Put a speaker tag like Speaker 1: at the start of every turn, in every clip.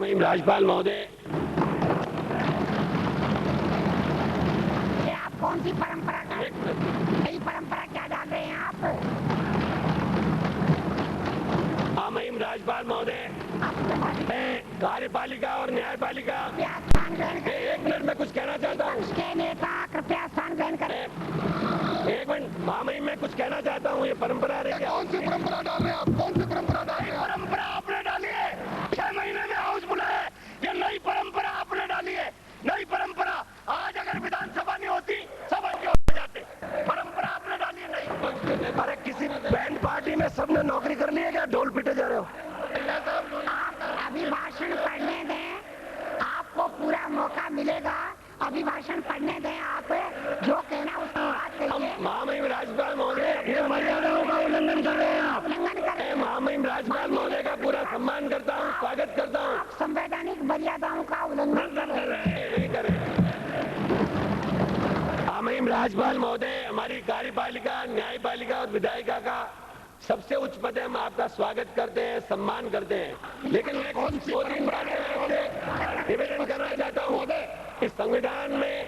Speaker 1: राजपाल महोदय,
Speaker 2: आप कौन सी परंपरा का नई परंपरा क्या डाल रहे हैं आप?
Speaker 1: महिम राजपाल महोदय, मैं कार्यपालिका और न्यायपालिका एक मिनट में कुछ कहना चाहता हूँ।
Speaker 2: नेता कृपया स्थान ग्रहण करें।
Speaker 1: एक मिनट महामहिम, मैं कुछ कहना चाहता हूँ। ये परंपरा रही है।
Speaker 3: कौन सी परंपरा डाल रहे हैं आप? कौन सी परंपरा डाल रहे हैं?
Speaker 1: परंपरा आपने डाली है, 6 महीने में हाउस बुलाया। ये नई परंपरा आपने डाली है, नई परंपरा। आज अगर विधानसभा नहीं होती सब आगे हो जाते। परंपरा आपने डाली है नई। अरे किसी बैंड पार्टी में सबने नौकरी कर ली है क्या? ढोल पीटे जा रहे हो।
Speaker 2: आप अभिभाषण पढ़ने दें, आपको पूरा मौका मिलेगा। अभिभाषण पढ़ने दें, आप जो कहना उसकी बात कहिए।
Speaker 1: महामहिम राजपाल महोदय, ये मर्यादाओं का उल्लंघन कर रहे हैं आप।
Speaker 2: उल्लंघन कर रहे हैं।
Speaker 1: महामहिम राजपाल महोदय का पूरा सम्मान करता हूँ, स्वागत करता हूँ।
Speaker 2: संवैधानिक मर्यादाओं का उल्लंघन कर रहे हैं।
Speaker 1: महामहिम राजपाल महोदय, हमारी कार्यपालिका, न्यायपालिका और विधायिका का सबसे उच्च पद है। हम आपका स्वागत करते हैं, सम्मान करते हैं। लेकिन मैं कुछ 2-3 बातें निवेदन करना चाहता हूँ। इस संविधान में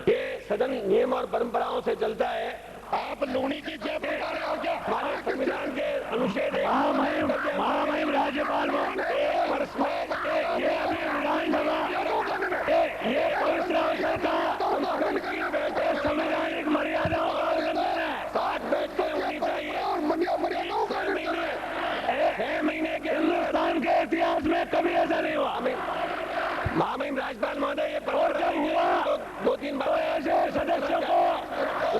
Speaker 1: ये सदन नियम और परंपराओं से चलता है।
Speaker 3: आप लूणी की जय बता रहे हो क्या?
Speaker 1: हमारे संविधान के अनुच्छेद महामहिम राज्यपाल एक वर्ष में ये अभी विधानसभा ये संवैधानिक मर्यादाओं का उल्लंघन है। 7 बैठकें होनी चाहिए। 6 महीने के हिंदुस्तान के इतिहास में कभी ऐसा नहीं हुआ। महामहिम राजपाल महोदय, ये हुआ 2-3 बार ऐसे सदस्यों को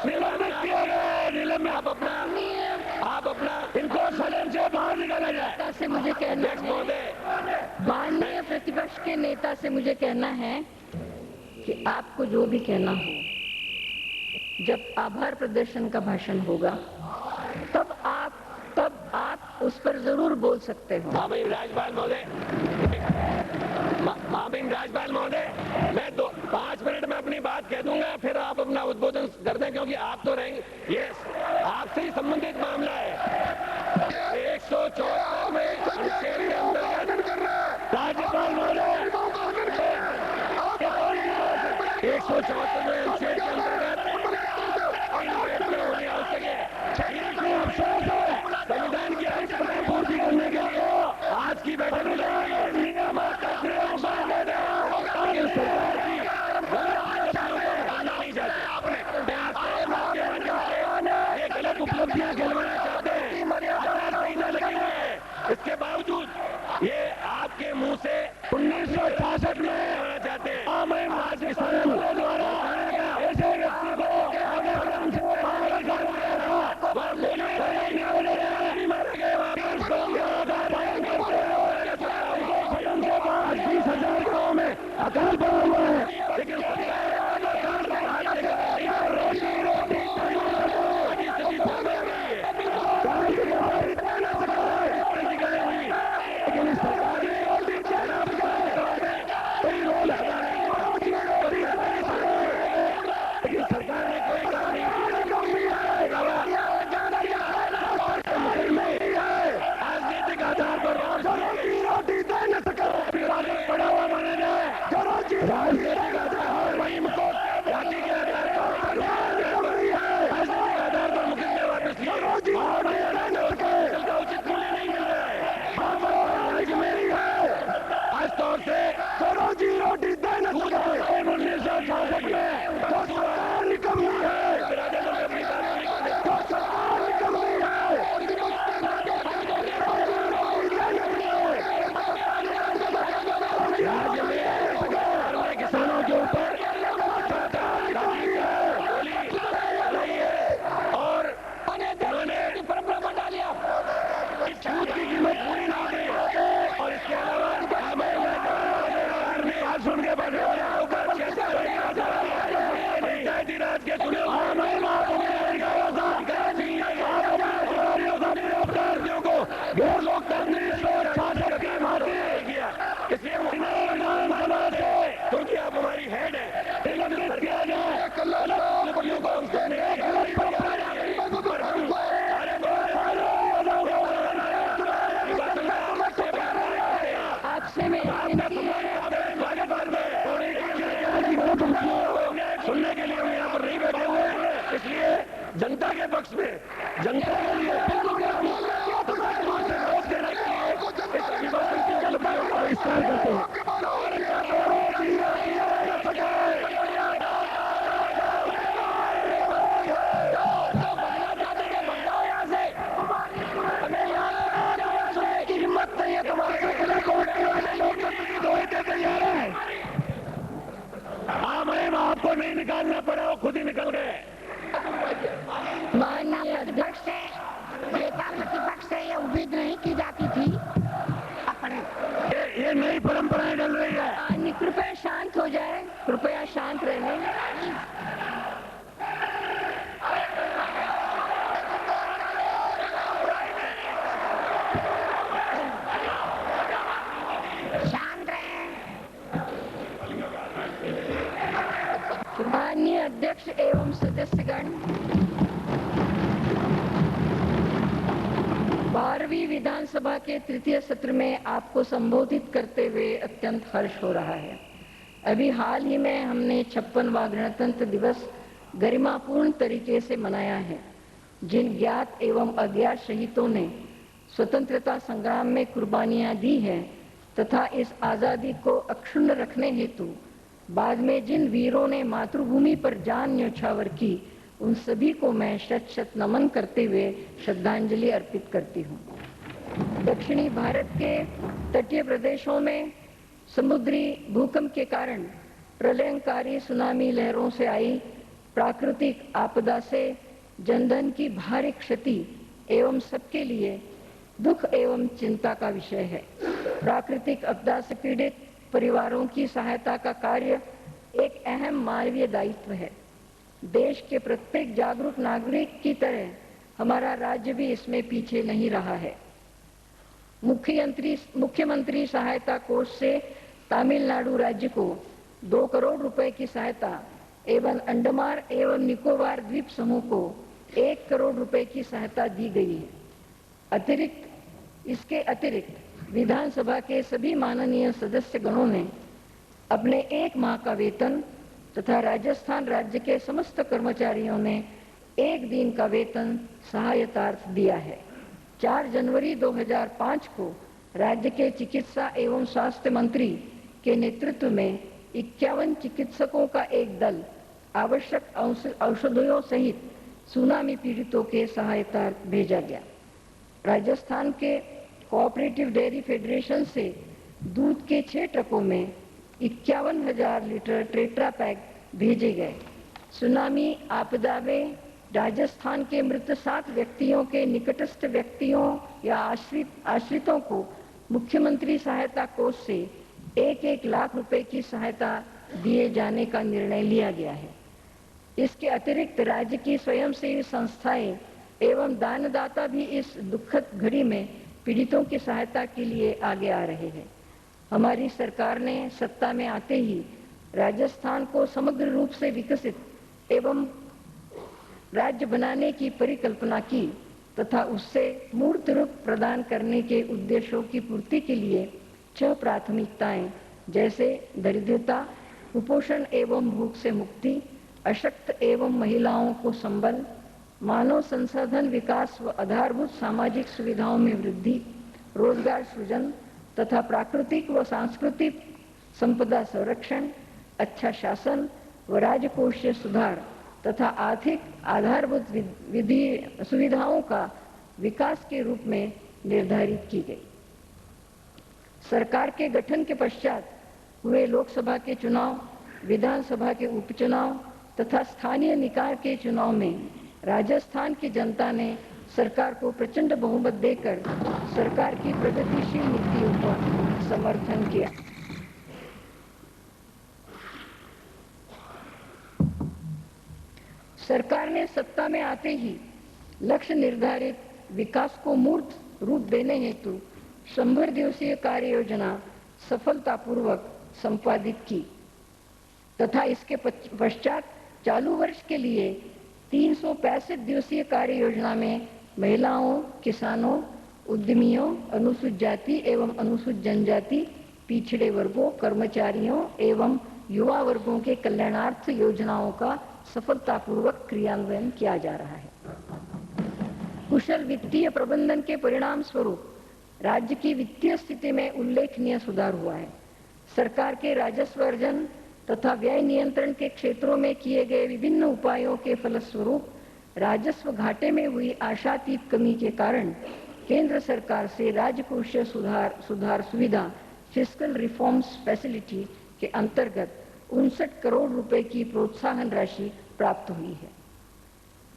Speaker 1: निलंबित किया गया। निलंबित आप अपना इनको सदन से बाहर निकाला जाए।
Speaker 4: से मुझे कहना
Speaker 1: महोदय,
Speaker 4: माननीय प्रतिपक्ष के नेता से मुझे कहना है कि आपको जो भी कहना हो, जब आभार प्रदर्शन का भाषण होगा तब आप उस पर जरूर बोल सकते हो।
Speaker 1: महामहिम राजपाल महोदय, मैं 5 मिनट में अपनी बात कह दूंगा, फिर आप अपना उद्बोधन कर दें, क्योंकि आप तो रहेंगे। ये आपसे ही संबंधित मामला है। 174 में अनुच्छेद के अंतर्गत राज्यपाल महोदय 174 में अनुच्छेद के अंतर्गत संविधान की आवश्यकताएं पूर्ति करने के लिए आज की बैठक में गलत उपलब्धियां खिलवाना चाहते हैं, मर्यादा सही न लगी हुई है। इसके बावजूद ये आपके मुंह से 1966 में आना चाहते हैं। पाकिस्तान द्वारा ऐसे व्यक्ति को अकाल पड़ा हुआ है, लेकिन आपस में जनता के लिए वोट देने के लिए इस अभिभाषण की गलतियों का विस्तार करते हैं। आपको नहीं निकालना पड़ा, वो खुद ही निकल गए।
Speaker 2: माननीय अध्यक्ष से, नेता प्रतिपक्ष से ये उम्मीद नहीं की जाती थी। अपने
Speaker 1: ये नई परंपराएं चल रही है।
Speaker 4: कृपया शांत हो जाए, कृपया शांत रहने।
Speaker 2: शांत रहे।
Speaker 4: माननीय अध्यक्ष एवं सदस्यगण, 12वीं विधानसभा के तृतीय सत्र में आपको संबोधित करते हुए अत्यंत हर्ष हो रहा है। अभी हाल ही में हमने 56वां गणतंत्र दिवस गरिमापूर्ण तरीके से मनाया है। जिन ज्ञात एवं अज्ञात शहीदों ने स्वतंत्रता संग्राम में कुर्बानियां दी हैं तथा इस आजादी को अक्षुण्ण रखने हेतु बाद में जिन वीरों ने मातृभूमि पर जान न्यौछावर की, उन सभी को मैं शत शत नमन करते हुए श्रद्धांजलि अर्पित करती हूँ। दक्षिणी भारत के तटीय प्रदेशों में समुद्री भूकंप के कारण प्रलयंकारी सुनामी लहरों से आई प्राकृतिक आपदा से जनधन की भारी क्षति एवं सबके लिए दुख एवं चिंता का विषय है। प्राकृतिक आपदा से पीड़ित परिवारों की सहायता का कार्य एक अहम मानवीय दायित्व है। देश के प्रत्येक जागरूक नागरिक की तरह हमारा राज्य भी इसमें पीछे नहीं रहा है। मुख्यमंत्री सहायता कोष से तमिलनाडु राज्य को 2 करोड़ रुपए की सहायता एवं अंडमान एवं निकोबार द्वीप समूह को 1 करोड़ रुपए की सहायता दी गई है। इसके अतिरिक्त विधानसभा के सभी माननीय सदस्य गणों ने अपने 1 माह का वेतन तथा राजस्थान राज्य के समस्त कर्मचारियों ने 1 दिन का वेतन सहायतार्थ दिया है। 4 जनवरी 2005 को राज्य के चिकित्सा एवं स्वास्थ्य मंत्री के नेतृत्व में 51 चिकित्सकों का एक दल आवश्यक औषधियों सहित सुनामी पीड़ितों के सहायतार्थ भेजा गया। राजस्थान के कोऑपरेटिव डेयरी फेडरेशन से दूध के 6 ट्रकों में 51,000 लीटर टेट्रा पैक भेजे गए। सुनामी आपदा में राजस्थान के मृत 7 व्यक्तियों के निकटस्थ व्यक्तियों या आश्रितों को मुख्यमंत्री सहायता कोष से 1-1 लाख रुपए की सहायता दिए जाने का निर्णय लिया गया है। इसके अतिरिक्त राज्य की स्वयंसेवी संस्थाएं एवं दानदाता भी इस दुखद घड़ी में पीड़ितों की सहायता के लिए आगे आ रहे हैं। हमारी सरकार ने सत्ता में आते ही राजस्थान को समग्र रूप से विकसित एवं राज्य बनाने की परिकल्पना की तथा उससे मूर्त रूप प्रदान करने के उद्देश्यों की पूर्ति के लिए 6 प्राथमिकताएं जैसे दरिद्रता, कुपोषण एवं भूख से मुक्ति, अशक्त एवं महिलाओं को संबल, मानव संसाधन विकास व आधारभूत सामाजिक सुविधाओं में वृद्धि, रोजगार सृजन तथा प्राकृतिक व सांस्कृतिक संपदा संरक्षण, अच्छा शासन व राजकोषीय सुधार तथा आर्थिक आधारभूत विधि सुविधाओं का विकास के रूप में निर्धारित की गई। सरकार के गठन के पश्चात हुए लोकसभा के चुनाव, विधानसभा के उपचुनाव तथा स्थानीय निकाय के चुनाव में राजस्थान की जनता ने सरकार को प्रचंड बहुमत देकर सरकार की प्रगतिशील नीतियों का समर्थन किया। सरकार ने सत्ता में आते ही लक्ष्य निर्धारित विकास को मूर्त रूप देने हेतु 100 दिवसीय कार्य योजना सफलतापूर्वक संपादित की तथा इसके पश्चात चालू वर्ष के लिए 365 दिवसीय कार्य योजना में महिलाओं, किसानों, उद्यमियों, अनुसूचित जाति एवं अनुसूचित जनजाति, पिछड़े वर्गों, कर्मचारियों एवं युवा वर्गों के कल्याणार्थ योजनाओं का सफलतापूर्वक क्रियान्वयन किया जा रहा है। कुशल वित्तीय प्रबंधन के परिणाम स्वरूप राज्य की वित्तीय स्थिति में उल्लेखनीय सुधार हुआ है। सरकार के राजस्व अर्जन तथा व्यय नियंत्रण के क्षेत्रों में किए गए विभिन्न उपायों के फलस्वरूप राजस्व घाटे में हुई आशातीत कमी के कारण केंद्र सरकार से राजकोषीय सुधार सुविधा फिस्कल रिफॉर्म्स फैसिलिटी के अंतर्गत 59 करोड़ रुपए की प्रोत्साहन राशि प्राप्त हुई है।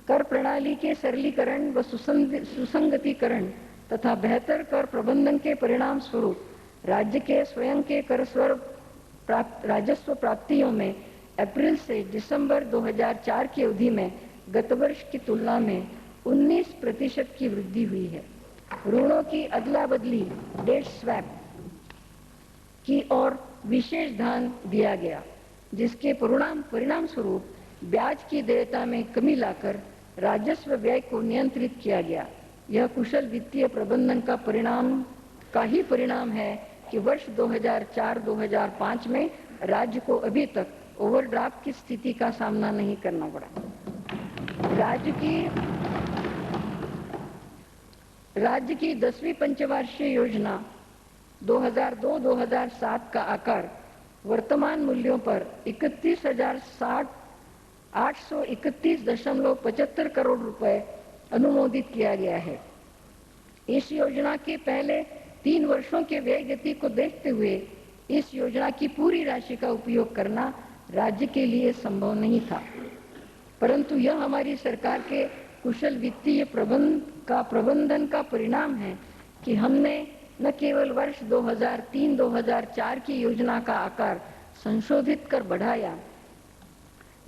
Speaker 4: कर प्रणाली के सरलीकरण व सुसंगतिकरण तथा बेहतर कर प्रबंधन के परिणाम स्वरूप राज्य के स्वयं के राजस्व प्राप्तियों में अप्रैल से दिसंबर 2004 की अवधि में गत वर्ष की तुलना में 19% की वृद्धि हुई है। ऋणों की अदला बदली डेट स्वैप की ओर विशेष ध्यान दिया गया, जिसके परिणाम स्वरूप ब्याज की देयता में कमी लाकर राजस्व व्यय को नियंत्रित किया गया। यह कुशल वित्तीय प्रबंधन का ही परिणाम है कि वर्ष 2004-2005 में राज्य को अभी तक ओवरड्राफ्ट की स्थिति का सामना नहीं करना पड़ा। राज्य की 10वीं पंचवार्षिक योजना 2002-2007 का आकार वर्तमान मूल्यों पर 31,831.75 करोड़ रुपए अनुमोदित किया गया है। इस योजना के पहले 3 वर्षों के व्यय गति को देखते हुए इस योजना की पूरी राशि का उपयोग करना राज्य के लिए संभव नहीं था, परंतु यह हमारी सरकार के कुशल वित्तीय प्रबंधन का परिणाम है कि हमने न केवल वर्ष 2003-2004 की योजना का आकार संशोधित कर बढ़ाया,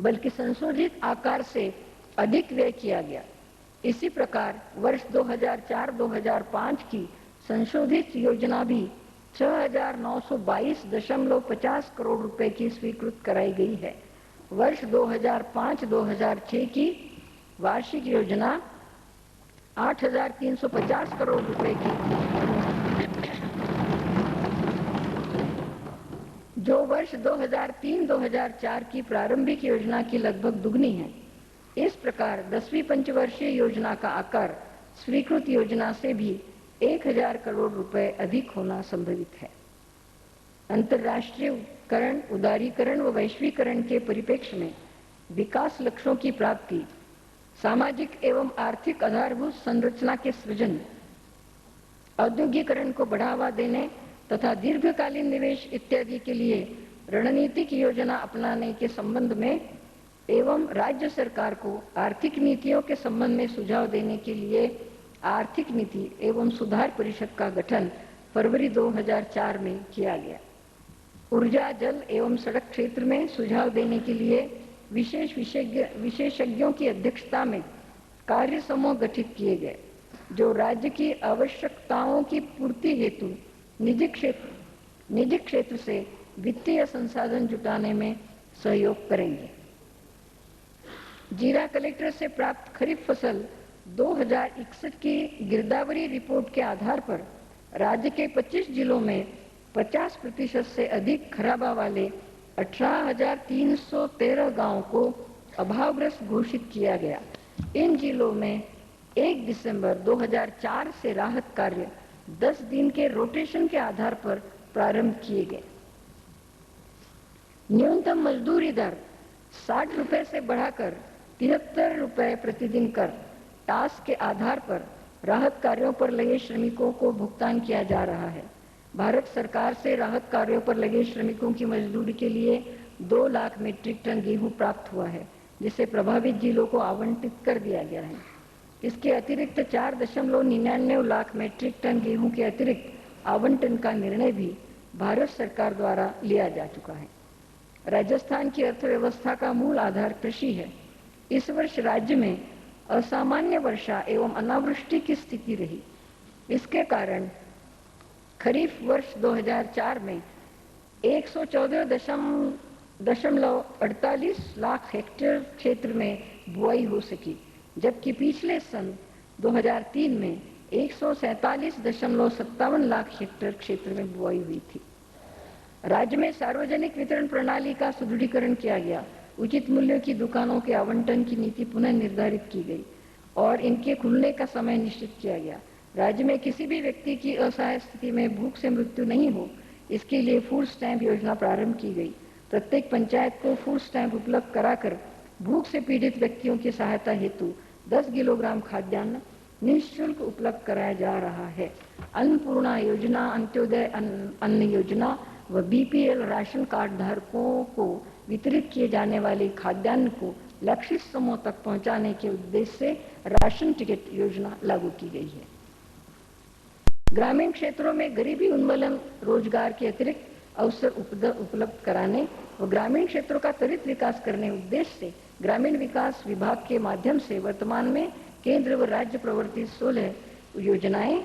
Speaker 4: बल्कि संशोधित आकार से अधिक व्यय किया गया। इसी प्रकार वर्ष 2004-2005 की संशोधित योजना भी 6,922.50 करोड़ रुपए की स्वीकृत कराई गई है। वर्ष 2005-2006 की वार्षिक योजना 8,350 करोड़ रुपए की, जो वर्ष 2003-2004 की प्रारंभिक योजना की लगभग दुगनी है। इस प्रकार 10वीं पंचवर्षीय योजना का आकार स्वीकृत योजना से भी 1,000 करोड़ रुपए अधिक होना संभवित है। अंतर्राष्ट्रीयकरण, उदारीकरण व वैश्वीकरण के परिप्रेक्ष्य में विकास लक्ष्यों की प्राप्ति, सामाजिक एवं आर्थिक आधारभूत संरचना के सृजन, औद्योगिकरण को बढ़ावा देने तथा दीर्घकालीन निवेश इत्यादि के लिए रणनीतिक योजना अपनाने के संबंध में एवं राज्य सरकार को आर्थिक नीतियों के संबंध में सुझाव देने के लिए आर्थिक नीति एवं सुधार परिषद का गठन फरवरी 2004 में किया गया। ऊर्जा, जल एवं सड़क क्षेत्र में सुझाव देने के लिए विशेषज्ञों की अध्यक्षता में कार्य समूह गठित किए गए, जो राज्य की आवश्यकताओं की पूर्ति हेतु निजी क्षेत्र से वित्तीय संसाधन जुटाने में सहयोग करेंगे। जीरा कलेक्टर से प्राप्त खरीफ फसल 2061 की गिरदावरी रिपोर्ट के आधार पर राज्य के 25 जिलों में 50% से अधिक खराबा वाले 18,313 गांवों को अभावग्रस्त घोषित किया गया। इन जिलों में 1 दिसंबर 2004 से राहत कार्य 10 दिन के रोटेशन के आधार पर प्रारंभ किए गए। न्यूनतम मजदूरी दर 60 रुपए से बढ़ाकर 73 रुपए प्रतिदिन कर टास्क के आधार पर राहत कार्यों पर लगे श्रमिकों को भुगतान किया जा रहा है। भारत सरकार से राहत कार्यों पर लगे श्रमिकों की मजदूरी के लिए 2 लाख मीट्रिक टन गेहूं प्राप्त हुआ है, जिसे प्रभावित जिलों को आवंटित कर दिया गया है। इसके अतिरिक्त 4.99 लाख मीट्रिक टन गेहूं के अतिरिक्त आवंटन का निर्णय भी भारत सरकार द्वारा लिया जा चुका है। राजस्थान की अर्थव्यवस्था का मूल आधार कृषि है। इस वर्ष राज्य में असामान्य वर्षा एवं अनावृष्टि की स्थिति रही। इसके कारण खरीफ वर्ष 2004 में 114.48 लाख हेक्टेयर क्षेत्र में बुआई हो सकी, जबकि पिछले सन 2003 में 147.57 लाख हेक्टेयर क्षेत्र में बुआई हुई थी। राज्य में सार्वजनिक वितरण प्रणाली का सुदृढ़ीकरण किया गया। उचित मूल्य की दुकानों के आवंटन की नीति पुनः निर्धारित की गई और इनके खुलने का समय निश्चित किया गया। राज्य में किसी भी व्यक्ति की असहाय स्थिति में भूख से मृत्यु नहीं हो, इसके लिए फूड स्टैंप योजना प्रारंभ की गई। प्रत्येक पंचायत को फूड स्टैंप उपलब्ध कराकर भूख से पीड़ित व्यक्तियों की सहायता हेतु 10 किलोग्राम खाद्यान्न निःशुल्क उपलब्ध कराया जा रहा है। अन्नपूर्णा योजना, अंत्योदय अन्न योजना व बीपीएल राशन कार्ड धारकों को वितरित किए जाने वाले खाद्यान्न को लक्षित समूह तक पहुंचाने के उद्देश्य से राशन टिकट योजना लागू की गई है। ग्रामीण क्षेत्रों में गरीबी उन्मूलन, रोजगार के अतिरिक्त अवसर उपलब्ध कराने व ग्रामीण क्षेत्रों का त्वरित विकास करने उद्देश्य से ग्रामीण विकास विभाग के माध्यम से वर्तमान में केंद्र व राज्य प्रवर्तित 16 योजनाएं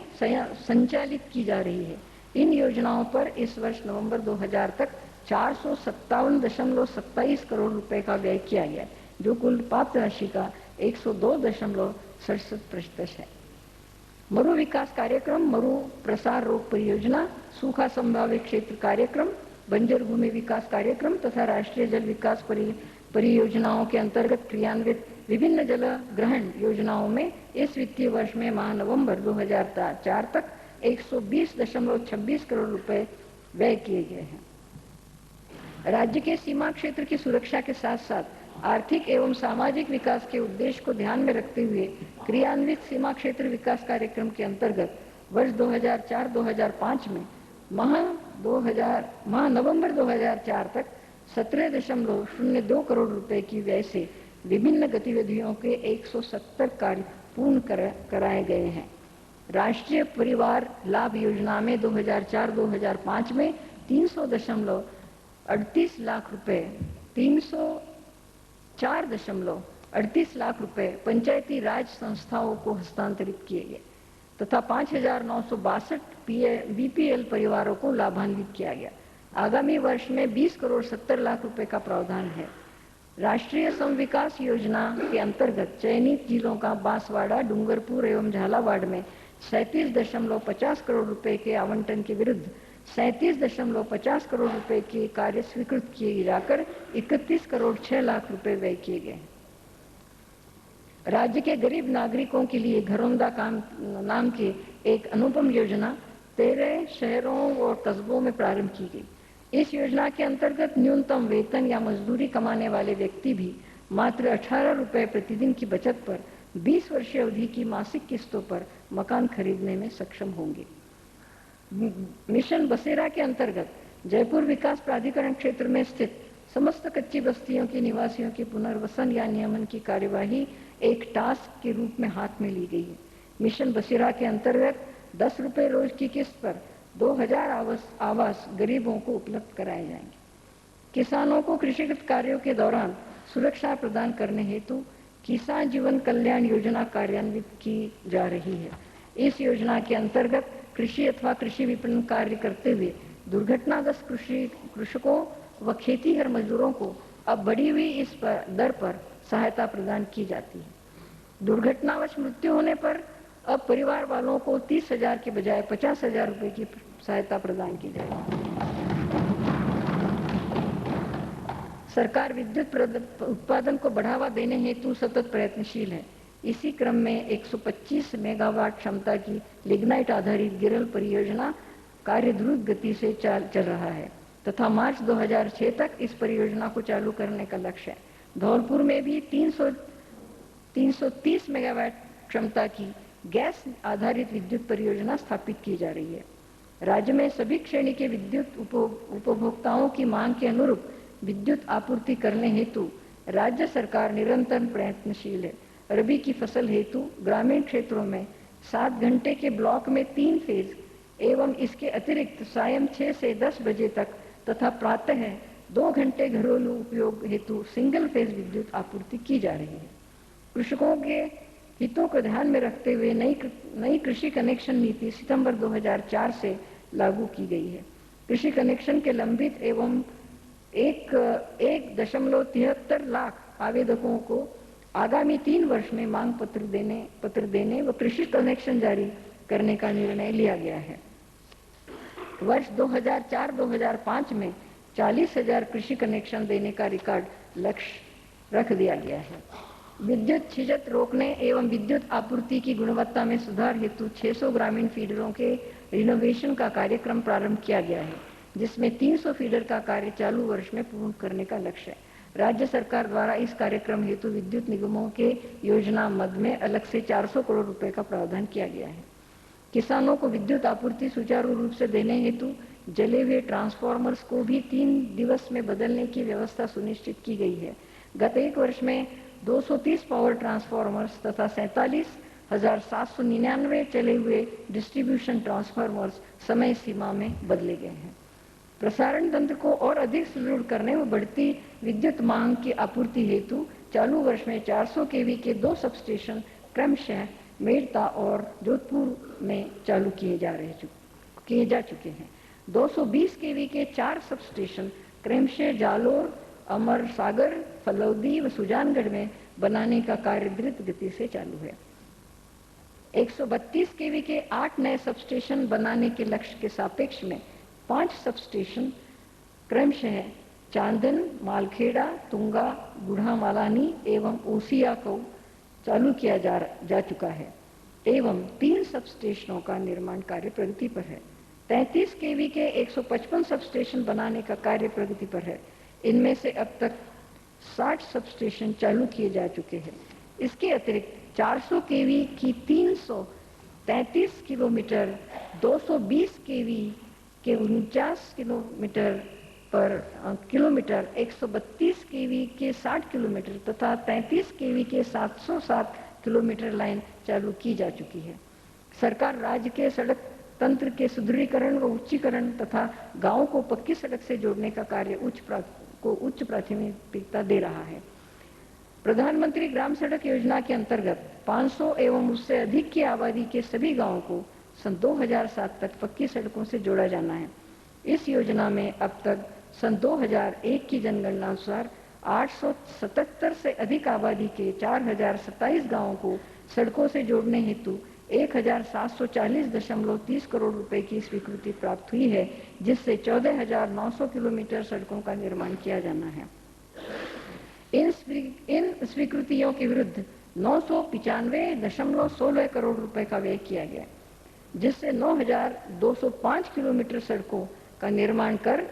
Speaker 4: संचालित की जा रही है। इन योजनाओं पर इस वर्ष नवंबर 2000 तक 457.27 करोड़ रुपए का व्यय किया गया, जो कुल प्राप्त राशि का 102.67% है। मरु विकास कार्यक्रम, मरु प्रसार रोग परियोजना, सूखा संभावित क्षेत्र कार्यक्रम, बंजर भूमि विकास कार्यक्रम तथा राष्ट्रीय जल विकास परियोजनाओं के अंतर्गत क्रियान्वित विभिन्न जल ग्रहण योजनाओं में इस वित्तीय वर्ष में माह नवंबर 2004 तक 120.26 करोड़ रुपए व्यय किए गए हैं। राज्य के सीमा क्षेत्र की सुरक्षा के साथ साथ आर्थिक एवं सामाजिक विकास के उद्देश्य को ध्यान में रखते हुए क्रियान्वित सीमा क्षेत्र विकास कार्यक्रम के अंतर्गत वर्ष 2004-2005 में माह नवंबर 2004 तक 17.02 करोड़ रुपए की व्यय से विभिन्न गतिविधियों के 170 कार्य पूर्ण कराए गए हैं। राष्ट्रीय परिवार लाभ योजना में 2004-2005 में 304.38 लाख रुपए पंचायती राज संस्थाओं को हस्तांतरित किए गए तथा 5,962 बीपीएल परिवारों को लाभान्वित किया गया। आगामी वर्ष में 20.70 करोड़ रुपए का प्रावधान है। राष्ट्रीय समविकास योजना के अंतर्गत चयनित जिलों का बांसवाड़ा, डूंगरपुर एवं झालावाड़ में 37.50 करोड़ रुपए के आवंटन के विरुद्ध 37.50 करोड़ रुपए के कार्य स्वीकृत किए जाकर 31 करोड़ 6 लाख रुपए व्यय किए गए। राज्य के गरीब नागरिकों के लिए घरौंदा काम नाम की एक अनुपम योजना 13 शहरों और कस्बों में प्रारंभ की गई। इस योजना के अंतर्गत न्यूनतम वेतन या मजदूरी कमाने वाले व्यक्ति भी मात्र 18 रुपए प्रतिदिन की बचत पर 20 वर्षीय अवधि की मासिक किस्तों पर मकान खरीदने में सक्षम होंगे। मिशन बसेरा के अंतर्गत जयपुर विकास प्राधिकरण क्षेत्र में स्थित समस्त कच्ची बस्तियों के निवासियों के पुनर्वसन या नियमन की कार्यवाही एक टास्क के रूप में हाथ में ली गई है। मिशन बसेरा के अंतर्गत 10 रुपए रोज की किस्त पर 2000 आवास गरीबों को उपलब्ध कराए जाएंगे। किसानों को कृषिगत कार्यों के दौरान सुरक्षा प्रदान करने हेतु किसान जीवन कल्याण योजना कार्यान्वित की जा रही है। इस योजना के अंतर्गत कृषि अथवा कृषि विपणन कार्य करते हुए दुर्घटनाग्रस्त कृषकों व खेतीहर मजदूरों को अब बढ़ी हुई इस दर पर सहायता प्रदान की जाती है। दुर्घटनावश मृत्यु होने पर अब परिवार वालों को 30,000 के बजाय 50,000 रुपए की सहायता प्रदान की जाएगी। सरकार विद्युत उत्पादन को बढ़ावा देने हेतु सतत प्रयत्नशील है। इसी क्रम में 125 मेगावाट क्षमता की लिग्नाइट आधारित गिरल परियोजना कार्य द्रुत गति से चल रहा है तथा मार्च 2006 तक इस परियोजना को चालू करने का लक्ष्य है। धौलपुर में भी 330 मेगावाट क्षमता की गैस आधारित विद्युत परियोजना स्थापित की जा रही है। राज्य में सभी श्रेणी के विद्युत उपभोक्ताओं की मांग के अनुरूप विद्युत आपूर्ति करने हेतु राज्य सरकार निरंतर प्रयत्नशील है। रबी की फसल हेतु ग्रामीण क्षेत्रों में 7 घंटे के ब्लॉक में 3 फेज एवं इसके अतिरिक्त सायं 6 से 10 बजे तक तथा प्रातः 2 घंटे घरेलू उपयोग हेतु सिंगल फेज विद्युत आपूर्ति की जा रही है। कृषकों के हितों को ध्यान में रखते हुए नई कृषि कनेक्शन नीति सितंबर 2004 से लागू की गई है। कृषि कनेक्शन के लंबित एवं 1.73 लाख आवेदकों को आगामी 3 वर्ष में मांग पत्र देने व कृषि कनेक्शन जारी करने का निर्णय लिया गया है। वर्ष 2004-2005 में 40,000 कृषि कनेक्शन देने का रिकॉर्ड लक्ष्य रख दिया गया है। विद्युत छिजत रोकने एवं विद्युत आपूर्ति की गुणवत्ता में सुधार हेतु 600 ग्रामीण फीडरों के रिनोवेशन का कार्यक्रम प्रारंभ किया गया है, जिसमें 300 फीडर का कार्य चालू वर्ष में पूर्ण करने का लक्ष्य है। राज्य सरकार द्वारा इस कार्यक्रम हेतु विद्युत निगमों के योजना मद में अलग से 400 करोड़ रुपए का प्रावधान किया गया है। किसानों को विद्युत आपूर्ति सुचारू रूप से देने हेतु जले हुए ट्रांसफार्मर्स को भी 3 दिवस में बदलने की व्यवस्था सुनिश्चित की गई है। गत एक वर्ष में 230 पावर ट्रांसफार्मर्स तथा 47,799 चले हुए डिस्ट्रीब्यूशन ट्रांसफार्मर्स समय सीमा में बदले गए हैं। प्रसारण तंत्र को और अधिक सुदृढ़ करने व बढ़ती विद्युत मांग की आपूर्ति हेतु चालू वर्ष में 400 केवी के 2 सबस्टेशन क्रमशः मेड़ता और जोधपुर में चालू किए जा चुके हैं। 220 केवी के 4 सबस्टेशन क्रमशः जालोर, अमर सागर, फलौदी व सुजानगढ़ में बनाने का कार्य द्रुत गति से चालू है। 132 केवी के 8 नए सबस्टेशन बनाने के लक्ष्य के सापेक्ष में 5 सबस्टेशन क्रमशः चांदन, मालखेड़ा, तुंगा, गुढ़ामालानी एवं ओसिया को चालू किया जा चुका है एवं 3 सबस्टेशनों का निर्माण कार्य प्रगति पर है। 33 केवी के 155 सबस्टेशन बनाने का कार्य प्रगति पर है। इनमें से अब तक 60 सबस्टेशन चालू किए जा चुके हैं। इसके अतिरिक्त 400 केवी की 333 किलोमीटर, 220 केवी के 49 किलोमीटर, 132 केवी के 60 किलोमीटर तथा 33 केवी के 707 किलोमीटर लाइन चालू की जा चुकी है। सरकार राज्य के सड़क तंत्र के सुदृढ़ीकरण व उच्चीकरण तथा गांवों को पक्की सड़क से जोड़ने का कार्य उच्च प्राथमिकता दे रहा है। प्रधानमंत्री ग्राम सड़क योजना के अंतर्गत 500 एवं उससे अधिक की आबादी के सभी गांवों को सन 2007 तक पक्की सड़कों से जोड़ा जाना है। इस योजना में अब तक सन 2001 की जनगणना अनुसार 877 से अधिक आबादी के 4027 गांवों को सड़कों से जोड़ने हेतु 1740.30 करोड़ रुपए की स्वीकृति प्राप्त हुई है, जिससे 14,900 किलोमीटर सड़कों का निर्माण किया जाना है। इन स्वीकृतियों के विरुद्ध 995.16 करोड़ रुपए का व्यय किया गया, जिससे 9,205 किलोमीटर सड़कों का निर्माण कर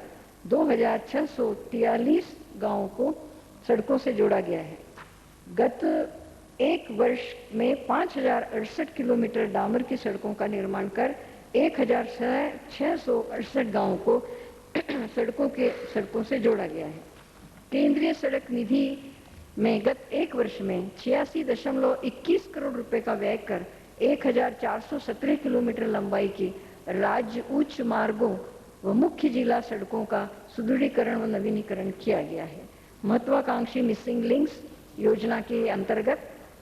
Speaker 4: 2,643 गांवों को सड़कों से जोड़ा गया है। गत एक वर्ष में 5,068 किलोमीटर डामर की सड़कों का निर्माण कर 1,668 गांवों को सड़कों से जोड़ा गया है। केंद्रीय सड़क निधि में गत एक वर्ष में 86.21 करोड़ रुपए का व्यय कर 1,417 किलोमीटर लंबाई के राज्य उच्च मार्गों व मुख्य जिला सड़कों का सुदृढ़ीकरण व नवीनीकरण किया गया है। महत्वाकांक्षी मिसिंग लिंक्स योजना के अंतर्गत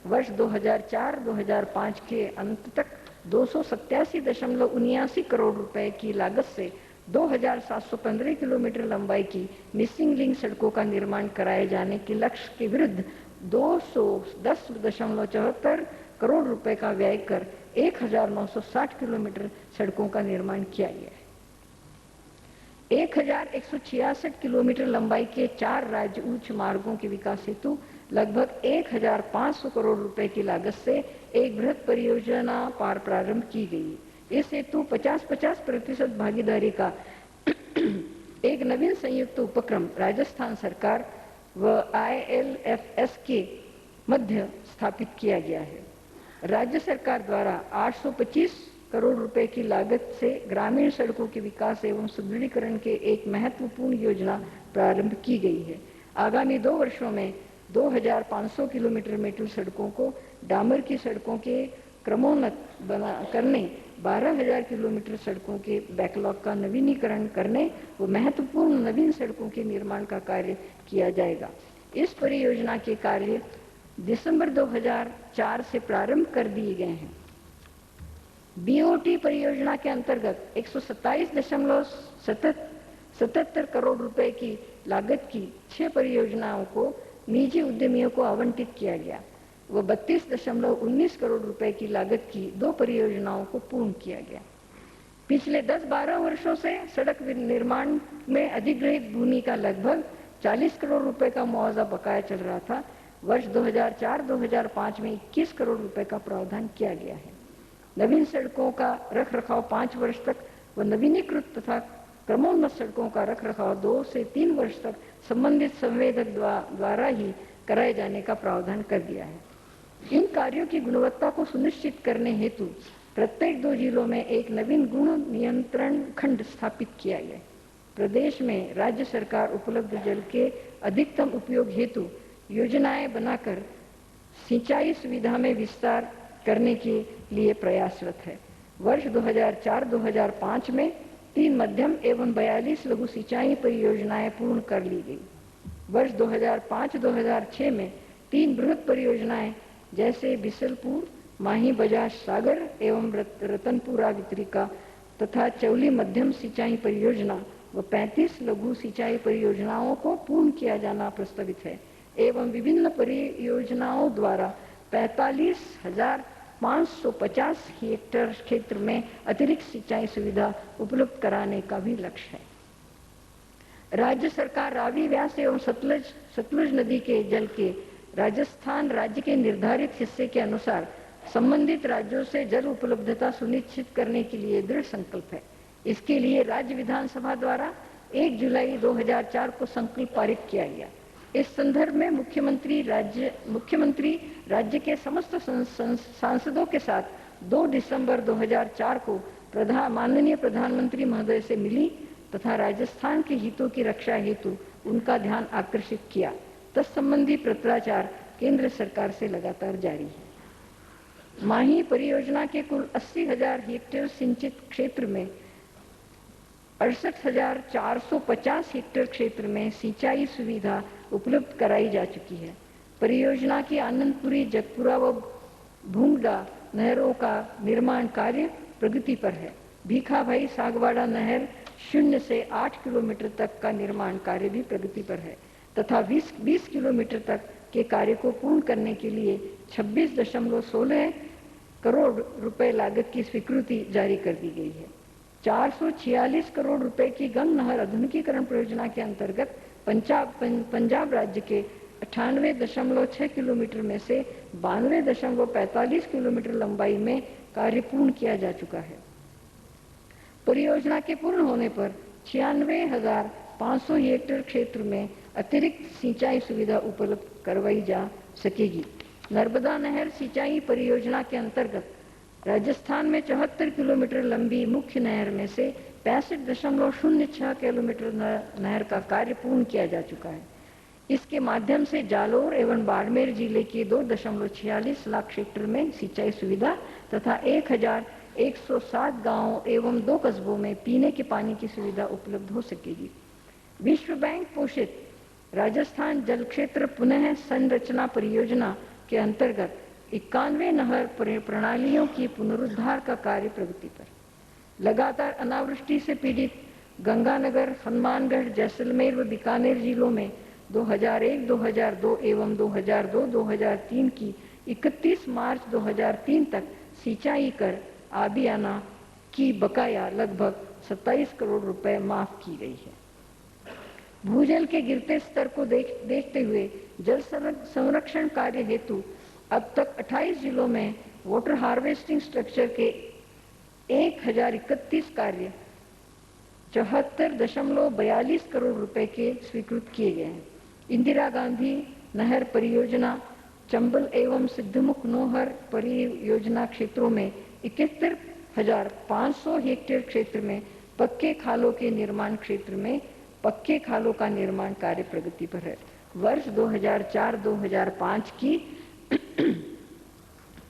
Speaker 4: वर्ष 2004-2005 के अंत तक 287.79 करोड़ रुपए की लागत से 2,715 किलोमीटर लंबाई की मिसिंग लिंक सड़कों का निर्माण कराए जाने के लक्ष्य के विरुद्ध 210.74 करोड़ रुपए का व्यय कर 1,960 किलोमीटर सड़कों का निर्माण किया गया है। 1,166 किलोमीटर लंबाई के 4 राज्य उच्च मार्गों के विकास हेतु लगभग 1,500 करोड़ रुपए की लागत से एक बृहद परियोजना प्रारंभ की गई। इस हेतु 50-50% भागीदारी का एक नवीन संयुक्त उपक्रम राजस्थान सरकार व ILFS के मध्य स्थापित किया गया है। राज्य सरकार द्वारा 825 करोड़ रुपए की लागत से ग्रामीण सड़कों के विकास एवं सुदृढ़ीकरण के एक महत्वपूर्ण योजना प्रारंभ की गई है। आगामी 2 वर्षों में 2,500 किलोमीटर मेट्रो सड़कों को डामर की सड़कों के क्रमोन्नत करने, 12,000 किलोमीटर सड़कों के बैकलॉग का नवीनीकरण करने व महत्वपूर्ण नवीन सड़कों के निर्माण का कार्य किया जाएगा। इस परियोजना के कार्य दिसंबर 2004 से प्रारंभ कर दिए गए हैं। BOT परियोजना के अंतर्गत 127.77 करोड़ रुपए की लागत की 6 परियोजनाओं को निजी उद्यमियों को आवंटित किया गया व 32.19 करोड़ रुपए की लागत की 2 परियोजनाओं को पूर्ण किया गया। पिछले 10-12 वर्षों से सड़क निर्माण में अधिग्रहित भूमि का लगभग 40 करोड़ रुपए का मुआवजा बकाया चल रहा था, वर्ष 2004-2005 में 21 करोड़ रुपए का प्रावधान किया गया है। नवीन सड़कों का रखरखाव 5 वर्ष तक व नवीनीकृत तथा क्रमोन्नत सड़कों का रखरखाव 2 से 3 वर्ष तक संबंधित संवेदक द्वारा ही कराए जाने का प्रावधान कर दिया है। इन कार्यों की गुणवत्ता को सुनिश्चित करने हेतु प्रत्येक 2 जिलों में एक नवीन गुण नियंत्रण खंड स्थापित किया गया। प्रदेश में राज्य सरकार उपलब्ध जल के अधिकतम उपयोग हेतु योजनाएं बनाकर सिंचाई सुविधा में विस्तार करने के लिए प्रयासरत है। वर्ष 2004-2005 में 3 मध्यम एवं 42 लघु सिंचाई परियोजनाएं पूर्ण कर ली गई। वर्ष 2005-2006 में 3 बृहद परियोजनाएं जैसे बिसलपुर, माही बजाज सागर एवं रतनपुरा वितरिका तथा चौली मध्यम सिंचाई परियोजना व 35 लघु सिंचाई परियोजनाओं को पूर्ण किया जाना प्रस्तावित है एवं विभिन्न परियोजनाओं द्वारा 45,550 हेक्टेयर क्षेत्र में अतिरिक्त सिंचाई सुविधा उपलब्ध कराने का भी लक्ष्य है। राज्य सरकार रावी, व्यास एवं सतलुज नदी के जल के राजस्थान राज्य के निर्धारित हिस्से के अनुसार संबंधित राज्यों से जल उपलब्धता सुनिश्चित करने के लिए दृढ़ संकल्प है। इसके लिए राज्य विधानसभा द्वारा 1 जुलाई 2004 को संकल्प पारित किया गया। इस संदर्भ में मुख्यमंत्री राज्य के समस्त सांसदों के साथ 2 दिसंबर 2004 को माननीय प्रधानमंत्री महोदय से मिली तथा राजस्थान के हितों की रक्षा हेतु उनका ध्यान आकर्षित किया। तत्संबंधी पत्राचार केंद्र सरकार से लगातार जारी है। माही परियोजना के कुल 80,000 हेक्टेयर सिंचित क्षेत्र में 68,450 हेक्टेयर क्षेत्र में सिंचाई सुविधा उपलब्ध कराई जा चुकी है। परियोजना की आनंदपुरी, जगपुरा व भूंगडा नहरों का निर्माण कार्य प्रगति पर है। भीखाभाई सागवाड़ा नहर 0 से 8 किलोमीटर तक का निर्माण कार्य भी प्रगति पर है तथा 20 किलोमीटर तक के कार्य को पूर्ण करने के लिए 26.16 करोड़ रुपए लागत की स्वीकृति जारी कर दी गई है। 446 करोड़ रुपए की गंग नहर आधुनिकीकरण परियोजना के अंतर्गत पंजाब राज्य के 98.6 किलोमीटर में से 92.45 किलोमीटर लंबाई में कार्य पूर्ण किया जा चुका है। परियोजना के पूर्ण होने पर 96,500 हेक्टेयर क्षेत्र में अतिरिक्त सिंचाई सुविधा उपलब्ध करवाई जा सकेगी। नर्मदा नहर सिंचाई परियोजना के अंतर्गत राजस्थान में 74 किलोमीटर लंबी मुख्य नहर में से 65.06 किलोमीटर नहर का कार्य पूर्ण किया जा चुका है। इसके माध्यम से जालोर एवं बाड़मेर जिले के 2.46 लाख क्षेत्र में सिंचाई सुविधा तथा 1,107 गांवों एवं 2 कस्बों में पीने के पानी की सुविधा उपलब्ध हो सकेगी। विश्व बैंक पोषित राजस्थान जल क्षेत्र पुनः संरचना परियोजना के अंतर्गत 91 नहर प्रणालियों की पुनरुद्धार का कार्य प्रगति पर। लगातार अनावृष्टि से पीड़ित गंगानगर, हनुमानगढ़, जैसलमेर व बीकानेर जिलों में 2001, 2002 एवं 2002-2003 की 31 मार्च 2003 तक सिंचाई कर आबियाना की बकाया लगभग 27 करोड़ रुपए माफ की गई है। भूजल के गिरते स्तर को देखते हुए जल संरक्षण कार्य हेतु अब तक 28 जिलों में वाटर हार्वेस्टिंग स्ट्रक्चर के 1031 कार्य 74.42 करोड़ रुपए के स्वीकृत किए गए हैं। इंदिरा गांधी नहर परियोजना, चंबल एवं सिद्धमुख नोहर परियोजना क्षेत्रों में 71,500 हेक्टेयर क्षेत्र में पक्के खालों के निर्माण क्षेत्र में पक्के खालों का निर्माण कार्य प्रगति पर है। वर्ष 2004-2005 की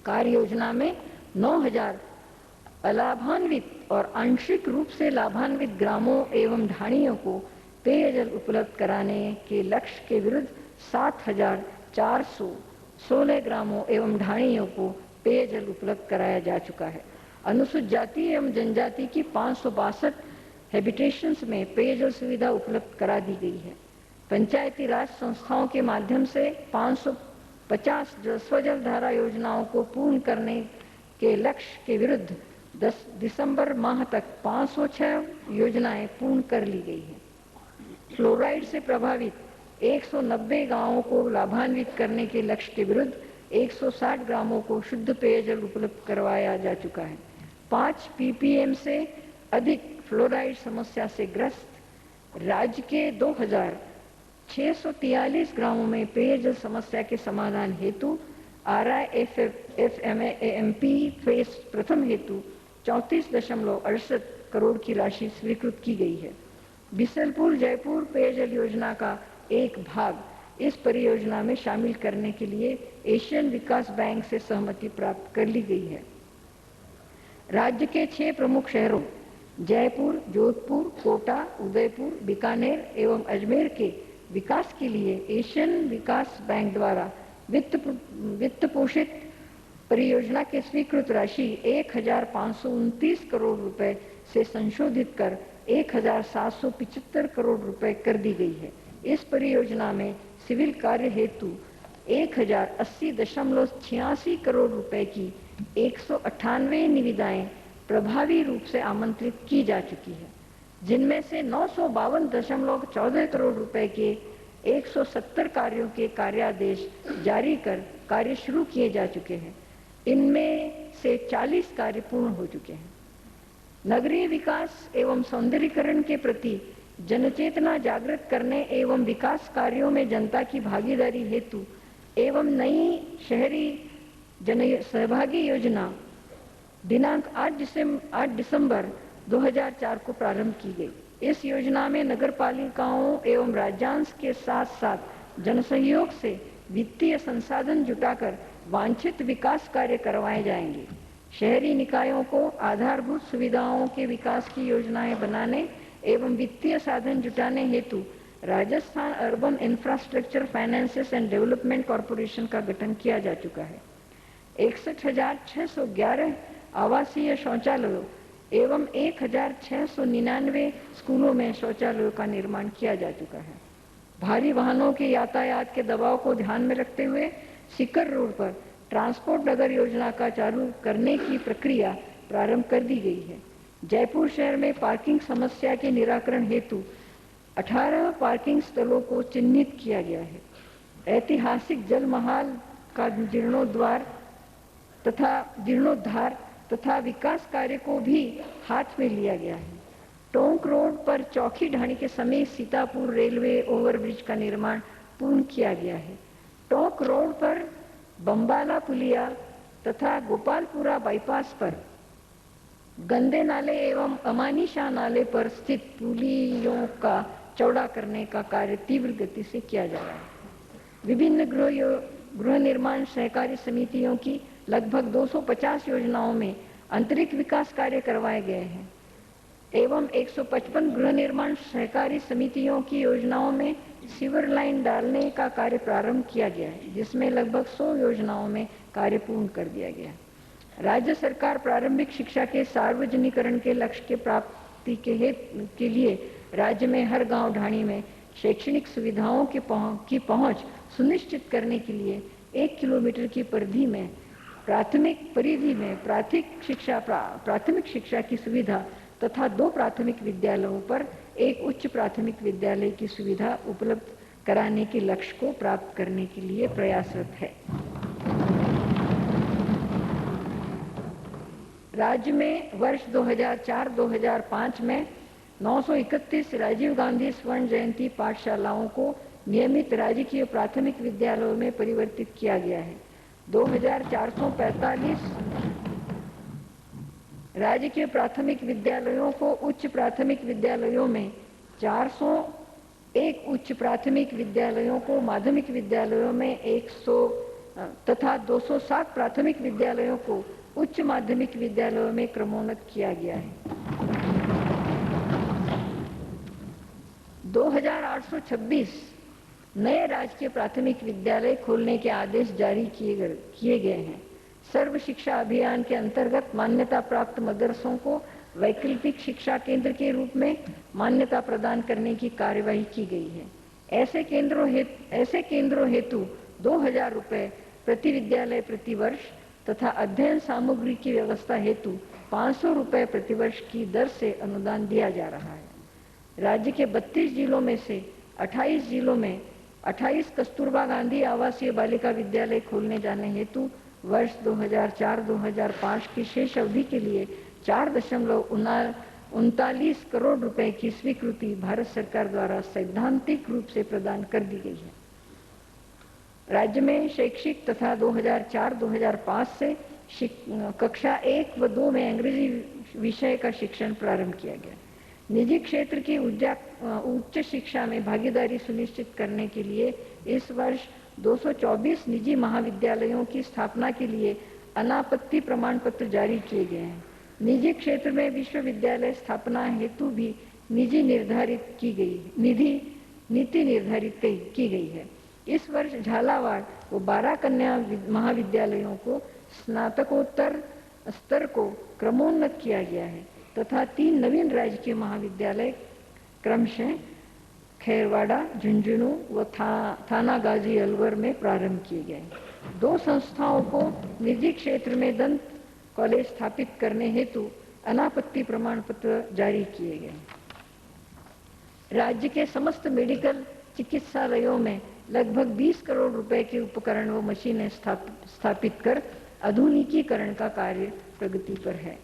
Speaker 4: कार्य योजना में 9,000 अलाभान्वित और आंशिक रूप से लाभान्वित ग्रामों एवं ढाणियों को पेयजल उपलब्ध कराने के लक्ष्य के विरुद्ध 7,416 ग्रामों एवं ढाणियों को पेयजल उपलब्ध कराया जा चुका है। अनुसूचित जाति एवं जनजाति की 562 हैबिटेशंस में पेयजल सुविधा उपलब्ध करा दी गई है। पंचायती राज संस्थाओं के माध्यम से 550 स्वजल धारा योजनाओं को पूर्ण करने के लक्ष्य के विरुद्ध 10 दिसंबर माह तक 506 योजनाएं पूर्ण कर ली गई है। फ्लोराइड से प्रभावित 190 गांवों को लाभान्वित करने के लक्ष्य के विरुद्ध 160 ग्रामों को शुद्ध पेयजल उपलब्ध करवाया जा चुका है। 5 ppm से अधिक फ्लोराइड समस्या से ग्रस्त राज्य के 2643 ग्रामों में पेयजल समस्या के समाधान हेतु RIFMAMP फेज प्रथम हेतु 34.68 करोड़ की राशि स्वीकृत की गई है। बिसलपुर जयपुर पेयजल योजना का एक भाग इस परियोजना में शामिल करने के लिए एशियन विकास बैंक से सहमति प्राप्त कर ली गई है। राज्य के 6 प्रमुख शहरों जयपुर, जोधपुर, कोटा, उदयपुर, बीकानेर एवं अजमेर के विकास के लिए एशियन विकास बैंक द्वारा वित्त पोषित परियोजना की स्वीकृत राशि 1529 करोड़ रुपए से संशोधित कर 1775 करोड़ रुपए कर दी गई है। इस परियोजना में सिविल कार्य हेतु 1080.86 करोड़ रुपए की 198 निविदाएं प्रभावी रूप से आमंत्रित की जा चुकी है, जिनमें से 952.14 करोड़ रुपए के 170 कार्यों के कार्यादेश जारी कर कार्य शुरू किए जा चुके हैं। इनमें से 40 कार्य पूर्ण हो चुके हैं। नगरीय विकास एवं सौंदर्यीकरण के प्रति जनचेतना जागृत करने एवं विकास कार्यों में जनता की भागीदारी हेतु एवं नई शहरी जन सहभागी योजना दिनांक 8 दिसंबर 2004 को प्रारंभ की गई। इस योजना में नगर पालिकाओं एवं राज्यांश के साथ साथ जनसहयोग से वित्तीय संसाधन जुटाकर वांछित विकास कार्य करवाए जाएंगे। शहरी निकायों को आधारभूत सुविधाओं के विकास की योजनाएं बनाने एवं वित्तीय साधन जुटाने हेतु Rajasthan urban infrastructure finances and development corporation का गठन किया जा चुका है। 61,611 आवासीय शौचालयों एवं 1,699 स्कूलों में शौचालयों का निर्माण किया जा चुका है। भारी वाहनों के यातायात के दबाव को ध्यान में रखते हुए सीकर रोड पर ट्रांसपोर्ट नगर योजना का चालू करने की प्रक्रिया प्रारंभ कर दी गई है। जयपुर शहर में पार्किंग समस्या के निराकरण हेतु 18 पार्किंग स्थलों को चिन्हित किया गया है। ऐतिहासिक जल महल का जीर्णोद्धार तथा विकास कार्य को भी हाथ में लिया गया है। टोंक रोड पर चौकी ढाणी के समीप सीतापुर रेलवे ओवरब्रिज का निर्माण पूर्ण किया गया है। टोंक रोड पर बम्बाला पुलिया तथा गोपालपुरा बाईपास पर गंदे नाले एवं अमानी शाह नाले पर स्थित पुलियों का चौड़ा करने का कार्य तीव्र गति से किया जा रहा है। विभिन्न गृह निर्माण सहकारी समितियों की लगभग 250 योजनाओं में आंतरिक विकास कार्य करवाए गए हैं एवं 155 गृह निर्माण सहकारी समितियों की योजनाओं में सीवर लाइन डालने का कार्य प्रारंभ किया गया है, जिसमें लगभग 100 योजनाओं में कार्य पूर्ण कर दिया गया है। राज्य सरकार प्रारंभिक शिक्षा के सार्वजनिकरण के लक्ष्य के प्राप्ति के लिए राज्य में हर गांव ढाणी में शैक्षणिक सुविधाओं की पहुंच सुनिश्चित करने के लिए 1 किलोमीटर की परिधि में प्राथमिक शिक्षा की सुविधा तथा 2 प्राथमिक विद्यालयों पर 1 उच्च प्राथमिक विद्यालय की सुविधा उपलब्ध कराने के लक्ष्य को प्राप्त करने के लिए प्रयासरत है। राज्य में वर्ष 2004-2005 में 931 राजीव गांधी स्वर्ण जयंती पाठशालाओं को नियमित राजकीय प्राथमिक विद्यालयों में परिवर्तित किया गया है। 2445 राजकीय प्राथमिक विद्यालयों को उच्च प्राथमिक विद्यालयों में 401 उच्च प्राथमिक विद्यालयों को माध्यमिक विद्यालयों में 100 तथा 207 प्राथमिक विद्यालयों को उच्च माध्यमिक विद्यालयों में क्रमोन्नत किया गया है। 2826 नए राजकीय प्राथमिक विद्यालय खोलने के आदेश जारी किए गए हैं। सर्व शिक्षा अभियान के अंतर्गत मान्यता प्राप्त मदरसों को वैकल्पिक शिक्षा केंद्र के रूप में मान्यता प्रदान करने की कार्यवाही की गई है। ऐसे केंद्रों हेतु 2000 रुपए प्रति विद्यालय प्रति वर्ष तथा अध्ययन सामग्री की व्यवस्था हेतु 500 रुपए प्रतिवर्ष की दर से अनुदान दिया जा रहा है। राज्य के 32 जिलों में से 28 जिलों में 28 कस्तूरबा गांधी आवासीय बालिका विद्यालय खोलने जाने हेतु वर्ष 2004-2005 की शेष अवधि के लिए 4.39 करोड़ रुपए की स्वीकृति भारत सरकार द्वारा सैद्धांतिक रूप से प्रदान कर दी गई है। राज्य में शैक्षिक तथा 2004-2005 से कक्षा 1 व 2 में अंग्रेजी विषय का शिक्षण प्रारंभ किया गया। निजी क्षेत्र की उच्च शिक्षा में भागीदारी सुनिश्चित करने के लिए इस वर्ष 224 निजी महाविद्यालयों की स्थापना के लिए अनापत्ति प्रमाण पत्र जारी किए गए हैं। निजी क्षेत्र में विश्वविद्यालय स्थापना हेतु भी नीति निर्धारित की गई है। इस वर्ष झालावाड़ व 12 कन्या महाविद्यालयों को स्नातकोत्तर स्तर को क्रमोन्नत किया गया है तथा 3 नवीन राजकीय महाविद्यालय क्रमशः खैरवाड़ा, झुंझुनू व थानागाजी अलवर में प्रारंभ किए गए। 2 संस्थाओं को निजी क्षेत्र में दंत कॉलेज स्थापित करने हेतु अनापत्ति प्रमाण पत्र जारी किए गए। राज्य के समस्त मेडिकल चिकित्सालयों में लगभग 20 करोड़ रुपए के उपकरण व मशीनें स्थापित कर आधुनिकीकरण का कार्य प्रगति पर है।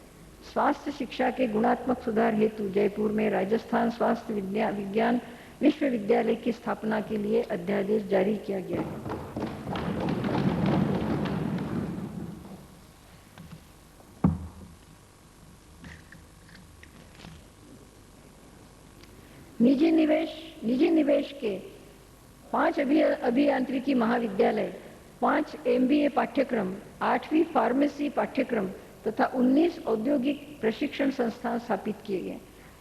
Speaker 4: स्वास्थ्य शिक्षा के गुणात्मक सुधार हेतु जयपुर में राजस्थान स्वास्थ्य विज्ञान विश्वविद्यालय की स्थापना के लिए अध्यादेश जारी किया गया है। निजी निवेश के 5 अभियांत्रिकी महाविद्यालय, 5 MBA पाठ्यक्रम, 8वीं फार्मेसी पाठ्यक्रम तथा 19 औद्योगिक प्रशिक्षण संस्थान स्थापित किए गए।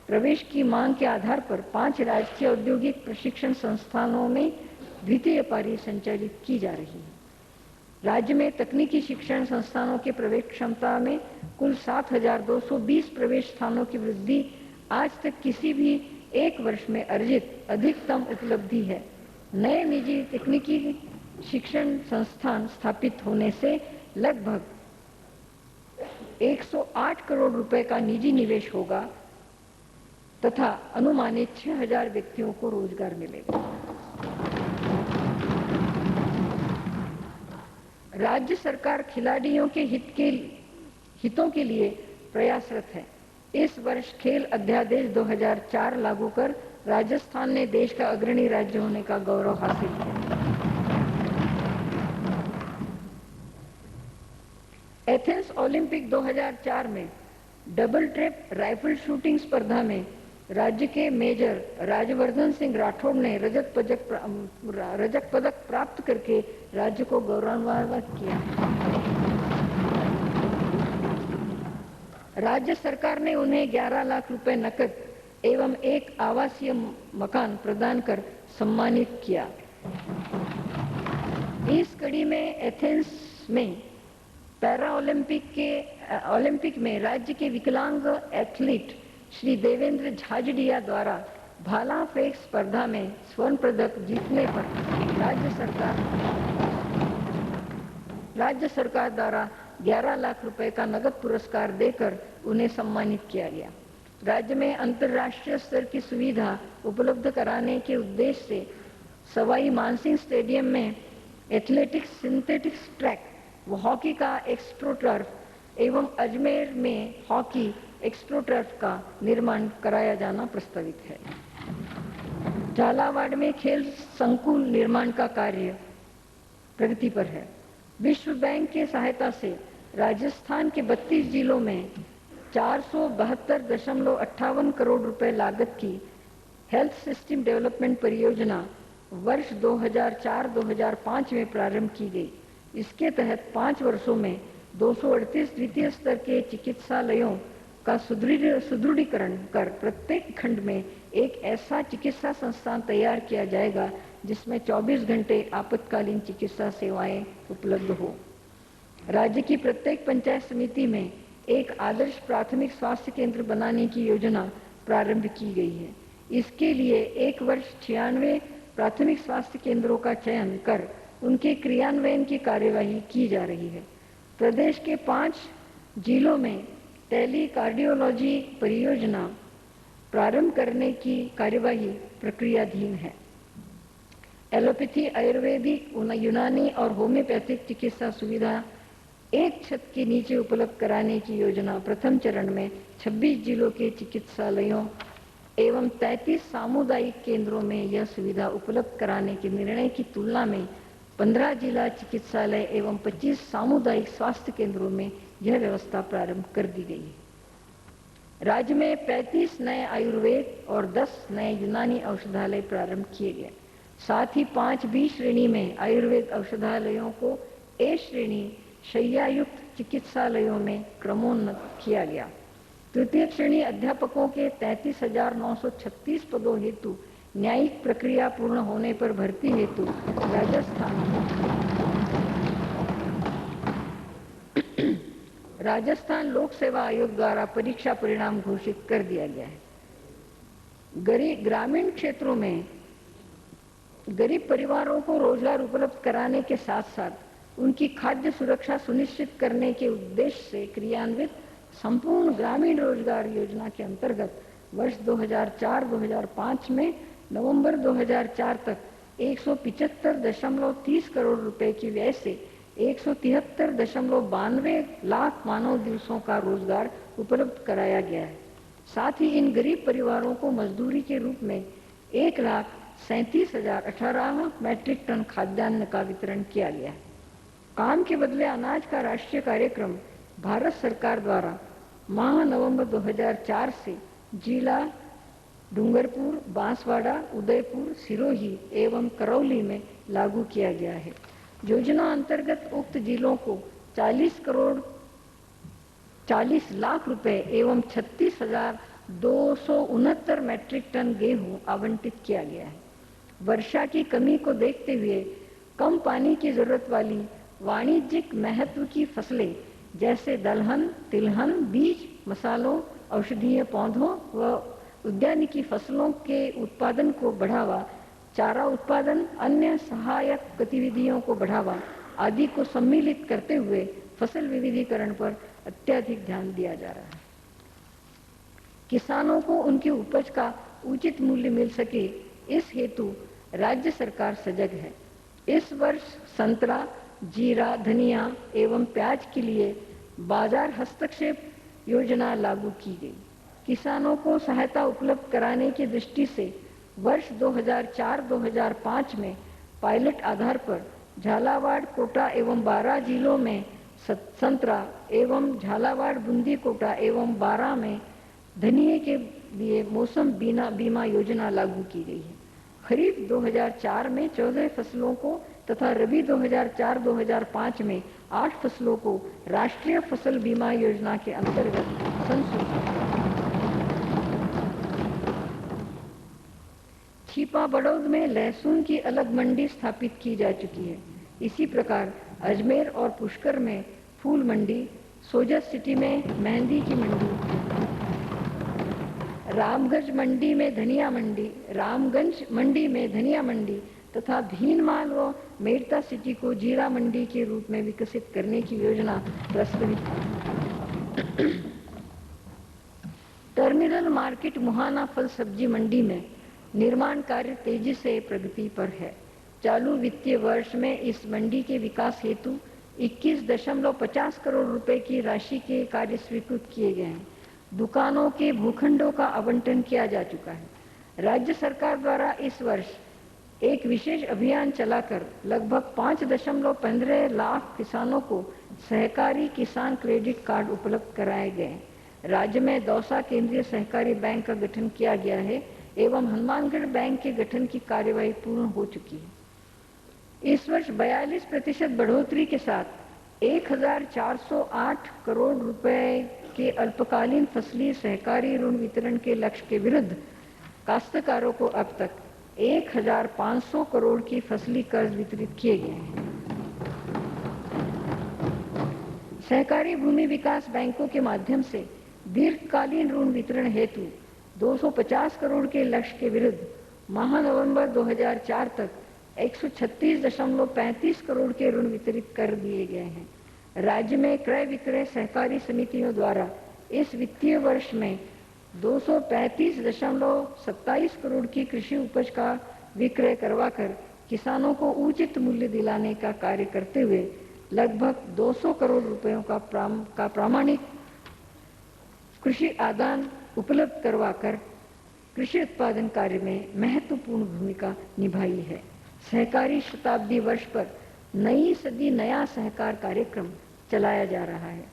Speaker 4: प्रवेश की मांग के आधार पर 5 राजकीय औद्योगिक प्रशिक्षण संस्थानों में द्वितीय पारी संचालित की जा रही है। राज्य में तकनीकी शिक्षण संस्थानों के प्रवेश क्षमता में कुल 7,220 प्रवेश स्थानों की वृद्धि आज तक किसी भी एक वर्ष में अर्जित अधिकतम उपलब्धि है। नए निजी तकनीकी शिक्षण संस्थान स्थापित होने से लगभग 108 करोड़ रुपए का निजी निवेश होगा तथा अनुमानित 6,000 व्यक्तियों को रोजगार मिलेगा। राज्य सरकार खिलाड़ियों के हितों के लिए प्रयासरत है। इस वर्ष खेल अध्यादेश 2004 लागू कर राजस्थान ने देश का अग्रणी राज्य होने का गौरव हासिल किया। एथेंस ओलंपिक 2004 में डबल ट्रैप राइफल शूटिंग स्पर्धा में राज्य के मेजर राजवर्धन सिंह राठौड़ ने रजत पदक प्राप्त करके राज्य को गौरवान्वित किया। राज्य सरकार ने उन्हें 11 लाख रुपए नकद एवं एक आवासीय मकान प्रदान कर सम्मानित किया। इस कड़ी में एथेंस में ओलंपिक में राज्य के विकलांग एथलीट श्री देवेंद्र झाजडिया द्वारा भाला फेंक स्पर्धा में स्वर्ण पदक जीतने पर राज्य सरकार द्वारा 11 लाख रुपए का नगद पुरस्कार देकर उन्हें सम्मानित किया गया। राज्य में अंतर्राष्ट्रीय स्तर की सुविधा उपलब्ध कराने के उद्देश्य से सवाई मानसिंह स्टेडियम में एथलेटिक्स सिंथेटिक्स ट्रैक व हॉकी का एक्सप्रोटर्फ एवं अजमेर में हॉकी एक्सप्रोटर्फ का निर्माण कराया जाना प्रस्तावित है। झालावाड़ में खेल संकुल निर्माण का कार्य प्रगति पर है। विश्व बैंक की सहायता से राजस्थान के 32 जिलों में 472.58 करोड़ रुपए लागत की हेल्थ सिस्टम डेवलपमेंट परियोजना वर्ष 2004-2005 में प्रारंभ की गई। इसके तहत 5 वर्षों में 238 द्वितीय स्तर के चिकित्सालयों का सुदृढ़ीकरण कर प्रत्येक खंड में एक ऐसा चिकित्सा संस्थान तैयार किया जाएगा जिसमें 24 घंटे आपातकालीन चिकित्सा सेवाएं उपलब्ध हो। राज्य की प्रत्येक पंचायत समिति में एक आदर्श प्राथमिक स्वास्थ्य केंद्र बनाने की योजना प्रारंभ की गई है। इसके लिए एक वर्ष 96 प्राथमिक स्वास्थ्य केंद्रों का चयन कर उनके क्रियान्वयन की कार्यवाही की जा रही है। प्रदेश के 5 जिलों में टेली कार्डियोलॉजी परियोजना प्रारंभ करने की कार्यवाही प्रक्रियाधीन है। एलोपैथी, आयुर्वेदिक, यूनानी और होम्योपैथिक चिकित्सा सुविधा एक छत के नीचे उपलब्ध कराने की योजना प्रथम चरण में 26 जिलों के चिकित्सालयों एवं 33 सामुदायिक केंद्रों में यह सुविधा उपलब्ध कराने के निर्णय की तुलना में 15 जिला चिकित्सालय एवं 25 सामुदायिक स्वास्थ्य केंद्रों में यह व्यवस्था प्रारंभ कर दी गई है। राज्य में 35 नए आयुर्वेद और 10 नए यूनानी औषधालय प्रारंभ किए गए। साथ ही 5 बी श्रेणी में आयुर्वेद औषधालयों को ए श्रेणी शय्यायुक्त चिकित्सालयों में क्रमोन्नत किया गया। तृतीय श्रेणी अध्यापकों के 33,936 पदों हेतु न्यायिक प्रक्रिया पूर्ण होने पर भर्ती हेतु राजस्थान लोक सेवा आयोग द्वारा परीक्षा परिणाम घोषित कर दिया गया है। ग्रामीण क्षेत्रों में गरीब परिवारों को रोजगार उपलब्ध कराने के साथ साथ उनकी खाद्य सुरक्षा सुनिश्चित करने के उद्देश्य से क्रियान्वित संपूर्ण ग्रामीण रोजगार योजना के अंतर्गत वर्ष 2004-2005 में नवंबर 2004 तक 175.30 करोड़ रुपए की व्यय से 173.92 लाख मानव दिवसों का रोजगार उपलब्ध कराया गया है। साथ ही इन गरीब परिवारों को मजदूरी के रूप में 1,37,018 मैट्रिक टन खाद्यान्न का वितरण किया गया है। काम के बदले अनाज का राष्ट्रीय कार्यक्रम भारत सरकार द्वारा माह नवंबर 2004 से जिला डूंगरपुर, बांसवाड़ा, उदयपुर, सिरोही एवं करौली में लागू किया गया है। योजना अंतर्गत उक्त जिलों को 40 लाख रुपए एवं 36,269 मैट्रिक टन गेहूं आवंटित किया गया है। वर्षा की कमी को देखते हुए कम पानी की जरूरत वाली वाणिज्यिक महत्व की फसलें जैसे दलहन, तिलहन, बीज, मसालों, औषधीय पौधों व उद्यानिकी फसलों के उत्पादन को बढ़ावा, चारा उत्पादन, अन्य सहायक गतिविधियों को बढ़ावा आदि को सम्मिलित करते हुए फसल विविधीकरण पर अत्यधिक ध्यान दिया जा रहा है। किसानों को उनकी उपज का उचित मूल्य मिल सके, इस हेतु राज्य सरकार सजग है। इस वर्ष संतरा, जीरा, धनिया एवं प्याज के लिए बाजार हस्तक्षेप योजना लागू की गई। किसानों को सहायता उपलब्ध कराने की दृष्टि से वर्ष 2004-2005 में पायलट आधार पर झालावाड़, कोटा एवं 12 जिलों में संतरा एवं झालावाड़, बूंदी, कोटा एवं 12 में धनिये के लिए मौसम बीमा योजना लागू की गई है। खरीफ 2004 में 14 फसलों को तथा रबी 2004-2005 में 8 फसलों को राष्ट्रीय फसल बीमा योजना के अंतर्गत छिपा बड़ौद में लहसुन की अलग मंडी स्थापित की जा चुकी है। इसी प्रकार अजमेर और पुष्कर में फूल मंडी, सोजत सिटी में मेहंदी की मंडी, रामगंज मंडी में धनिया मंडी तथा भीनमाल व मेड़ता सिटी को जीरा मंडी के रूप में विकसित करने की योजना प्रस्तावित है। टर्मिनल मार्केट मुहाना फल सब्जी मंडी में निर्माण कार्य तेजी से प्रगति पर है। चालू वित्तीय वर्ष में इस मंडी के विकास हेतु 21.50 करोड़ रुपए की राशि के कार्य स्वीकृत किए गए हैं। दुकानों के भूखंडों का आवंटन किया जा चुका है। राज्य सरकार द्वारा इस वर्ष एक विशेष अभियान चलाकर लगभग 5.15 लाख किसानों को सहकारी किसान क्रेडिट कार्ड उपलब्ध कराए गए। राज्य में दौसा केंद्रीय सहकारी बैंक का गठन किया गया है एवं हनुमानगढ़ बैंक के गठन की कार्यवाही पूर्ण हो चुकी है। इस वर्ष 42% बढ़ोतरी के साथ 1,408 करोड़ रुपए के अल्पकालीन फसली सहकारी ऋण वितरण के लक्ष्य के विरुद्ध काश्तकारों को अब तक 1,500 करोड़ की फसली कर्ज वितरित किए गए हैं। सहकारी भूमि विकास बैंकों के माध्यम से दीर्घकालीन ऋण वितरण हेतु 250 करोड़ के लक्ष्य के विरुद्ध माह नवंबर 2004 तक 136.35 करोड़ के ऋण वितरित कर दिए गए हैं। राज्य में क्रय विक्रय सहकारी समितियों द्वारा इस वित्तीय वर्ष में 235.27 करोड़ की कृषि उपज का विक्रय करवाकर किसानों को उचित मूल्य दिलाने का कार्य करते हुए लगभग 200 करोड़ रुपयों का प्रामाणिक कृषि आदान उपलब्ध करवाकर कृषि उत्पादन कार्य में महत्वपूर्ण भूमिका निभाई है। सहकारी शताब्दी वर्ष पर नई सदी नया सहकार कार्यक्रम चलाया जा रहा है,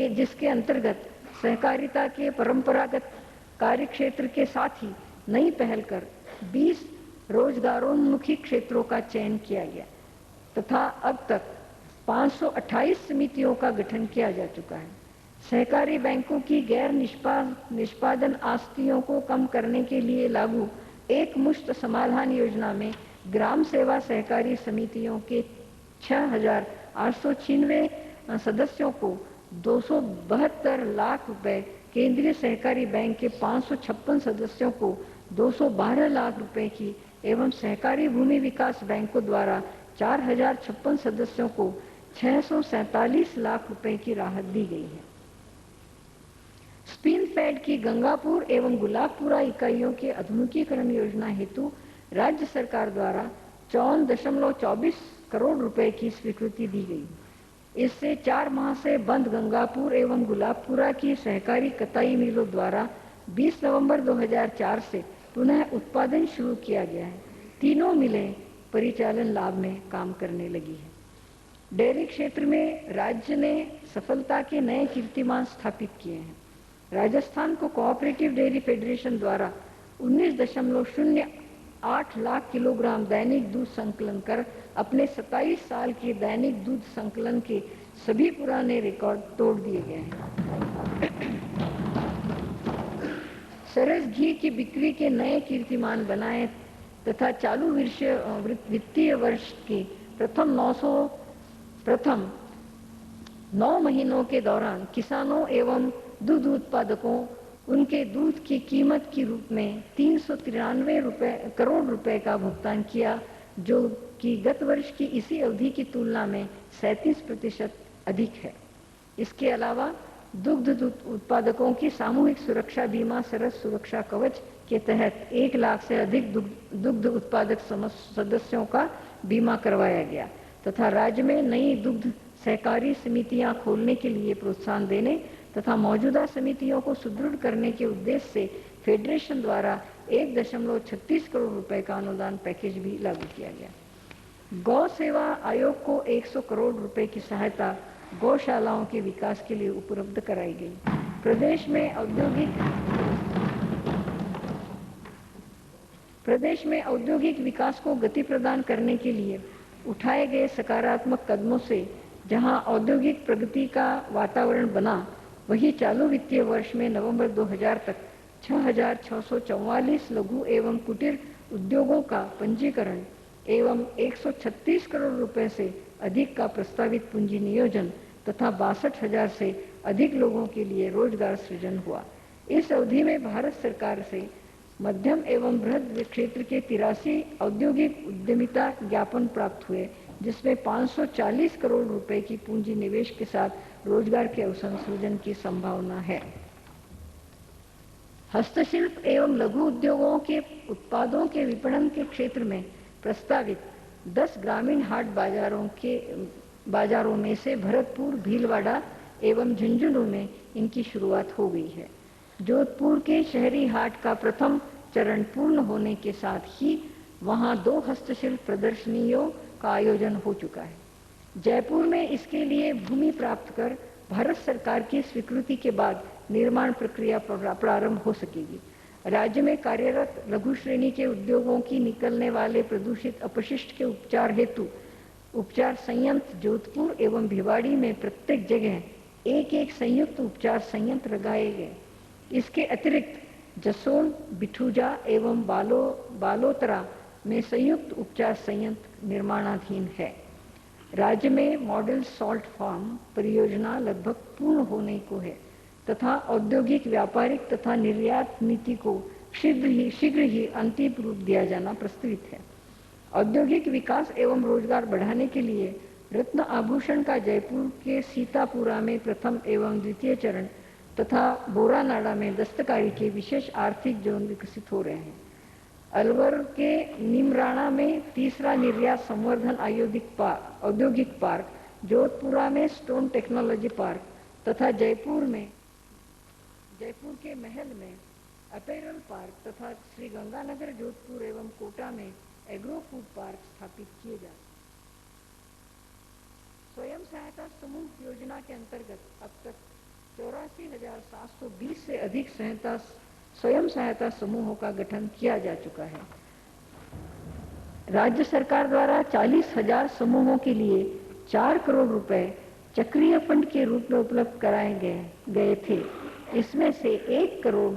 Speaker 4: जिसके अंतर्गत सहकारिता के परंपरागत कार्य क्षेत्र के साथ ही नई पहल कर 20 रोजगारोन्मुखी क्षेत्रों का चयन किया गया तथा अब तक 528 समितियों का गठन किया जा चुका है। सहकारी बैंकों की गैर निष्पादन आस्तियों को कम करने के लिए लागू एक मुश्त समाधान योजना में ग्राम सेवा सहकारी समितियों के 6,896 सदस्यों को 272 लाख रुपए, केंद्रीय सहकारी बैंक के 556 सदस्यों को 212 लाख रुपए की एवं सहकारी भूमि विकास बैंकों द्वारा 4,056 सदस्यों को 647 लाख रुपए की राहत दी गई है। स्पिन फेड की गंगापुर एवं गुलाबपुरा इकाइयों के आधुनिकीकरण योजना हेतु राज्य सरकार द्वारा 54.24 करोड़ रुपए की स्वीकृति दी गई। इससे 4 माह से बंद गंगापुर एवं गुलाबपुरा की सहकारी कताई मिलों द्वारा 20 नवंबर 2004 से पुनः उत्पादन शुरू किया गया है। तीनों मिलें परिचालन लाभ में काम करने लगी है। डेयरी क्षेत्र में राज्य ने सफलता के नए कीर्तिमान स्थापित किए हैं। राजस्थान को कोऑपरेटिव डेयरी फेडरेशन द्वारा 19.08 लाख किलोग्राम दैनिक दूध संकलन कर अपने 27 साल के दैनिक दूध संकलन के सभी पुराने रिकॉर्ड तोड़ दिए गए हैं। सरस घी की बिक्री के नए कीर्तिमान बनाए तथा चालू वित्तीय वर्ष के प्रथम 9 महीनों के दौरान किसानों एवं दूध उत्पादकों उनके दूध की कीमत के रूप में 393 करोड़ रुपए का भुगतान किया, जो कि गत वर्ष की इसी अवधि की तुलना में 37% अधिक है। इसके अलावा दुग्ध उत्पादकों की सामूहिक सुरक्षा बीमा सरस सुरक्षा कवच के तहत 1 लाख से अधिक दुग्ध उत्पादक सदस्यों का बीमा करवाया गया तथा राज्य में नई दुग्ध सहकारी समितियां खोलने के लिए प्रोत्साहन देने तथा मौजूदा समितियों को सुदृढ़ करने के उद्देश्य से फेडरेशन द्वारा 1.36 करोड़ रुपए का अनुदान पैकेज भी लागू किया गया। गौ सेवा आयोग को 100 करोड़ रुपए की सहायता गौशालाओं के विकास के लिए उपलब्ध कराई गई। प्रदेश में औद्योगिक विकास को गति प्रदान करने के लिए उठाए गए सकारात्मक कदमों से जहां औद्योगिक प्रगति का वातावरण बना, वही चालू वित्तीय वर्ष में नवंबर 2000 तक 6,644 लघु एवं कुटीर उद्योगों का पंजीकरण एवं 136 करोड़ रुपए से अधिक का प्रस्तावित पूंजी नियोजन तथा 62,000 से अधिक लोगों के लिए रोजगार सृजन हुआ। इस अवधि में भारत सरकार से मध्यम एवं बृहद क्षेत्र के 83 औद्योगिक उद्यमिता ज्ञापन प्राप्त हुए, जिसमें 540 करोड़ रुपए की पूंजी निवेश के साथ रोजगार के अवसर सृजन की संभावना है। हस्तशिल्प एवं लघु उद्योगों के उत्पादों के विपणन के क्षेत्र में प्रस्तावित 10 ग्रामीण हाट बाजारों में से भरतपुर, भीलवाड़ा एवं झुंझुनू में इनकी शुरुआत हो गई है। जोधपुर के शहरी हाट का प्रथम चरण पूर्ण होने के साथ ही वहां 2 हस्तशिल्प प्रदर्शनियों का आयोजन हो चुका है। जयपुर में इसके लिए भूमि प्राप्त कर भारत सरकार की स्वीकृति के बाद निर्माण प्रक्रिया प्रारंभ हो सकेगी। राज्य में कार्यरत लघु श्रेणी के उद्योगों की निकलने वाले प्रदूषित अपशिष्ट के उपचार हेतु उपचार संयंत्र जोधपुर एवं भिवाड़ी में प्रत्येक जगह एक संयुक्त उपचार संयंत्र लगाए गए। इसके अतिरिक्त जसोल, बिठूजा एवं बालोतरा में संयुक्त उपचार संयंत्र निर्माणाधीन है। राज्य में मॉडल सॉल्ट फार्म परियोजना लगभग पूर्ण होने को है तथा औद्योगिक, व्यापारिक तथा निर्यात नीति को शीघ्र ही अंतिम रूप दिया जाना प्रस्तावित है। औद्योगिक विकास एवं रोजगार बढ़ाने के लिए रत्न आभूषण का जयपुर के सीतापुरा में प्रथम एवं द्वितीय चरण तथा बोरानाड़ा में दस्तकारी के विशेष आर्थिक जोन विकसित हो रहे हैं। अलवर के नीमराणा में तीसरा निर्यात संवर्धन औद्योगिक पार्क, जोधपुरा में स्टोन टेक्नोलॉजी पार्क तथा जयपुर के महल में अपैरल पार्क तथा श्री गंगानगर, जोधपुर एवं कोटा में एग्रो फूड पार्क स्थापित किए जा रहे। स्वयं सहायता समूह योजना के अंतर्गत अब तक 84,720 से अधिक स्वयं सहायता समूहों का गठन किया जा चुका है। राज्य सरकार द्वारा 40,000 समूहों के लिए 4 करोड़ रुपए चक्रीय फंड के रूप में उपलब्ध कराए गए थे। इसमें से 1 करोड़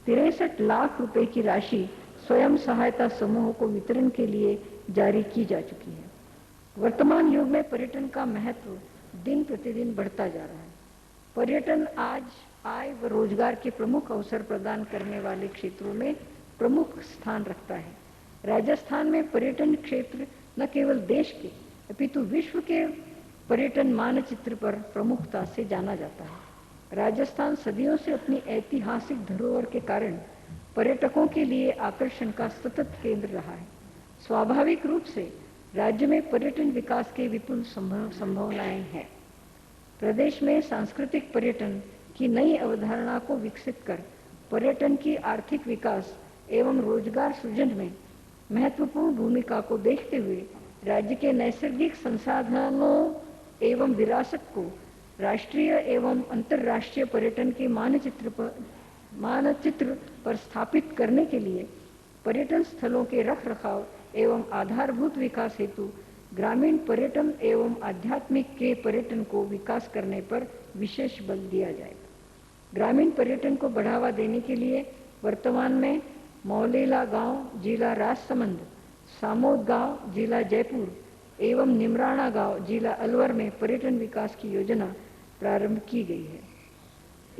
Speaker 4: 63 लाख रुपए की राशि स्वयं सहायता समूहों को वितरण के लिए जारी की जा चुकी है। वर्तमान युग में पर्यटन का महत्व दिन प्रतिदिन बढ़ता जा रहा है। पर्यटन आज आय व रोजगार के प्रमुख अवसर प्रदान करने वाले क्षेत्रों में प्रमुख स्थान रखता है। राजस्थान में पर्यटन क्षेत्र न केवल देश के अपितु विश्व के पर्यटन मानचित्र पर प्रमुखता से जाना जाता है। राजस्थान सदियों से अपनी ऐतिहासिक धरोहर के कारण पर्यटकों के लिए आकर्षण का सतत केंद्र रहा है। स्वाभाविक रूप से राज्य में पर्यटन विकास के विपुल संभावनाएं हैं। प्रदेश में सांस्कृतिक पर्यटन की नई अवधारणा को विकसित कर पर्यटन की आर्थिक विकास एवं रोजगार सृजन में महत्वपूर्ण भूमिका को देखते हुए राज्य के नैसर्गिक संसाधनों एवं विरासत को राष्ट्रीय एवं अंतर्राष्ट्रीय पर्यटन के मानचित्र पर स्थापित करने के लिए पर्यटन स्थलों के रखरखाव एवं आधारभूत विकास हेतु ग्रामीण पर्यटन एवं आध्यात्मिक के पर्यटन को विकास करने पर विशेष बल दिया जाएगा। ग्रामीण पर्यटन को बढ़ावा देने के लिए वर्तमान में मौलेला गांव जिला राजसमंद, सामोद गांव जिला जयपुर एवं निमराना गांव जिला अलवर में पर्यटन विकास की योजना प्रारंभ की गई है।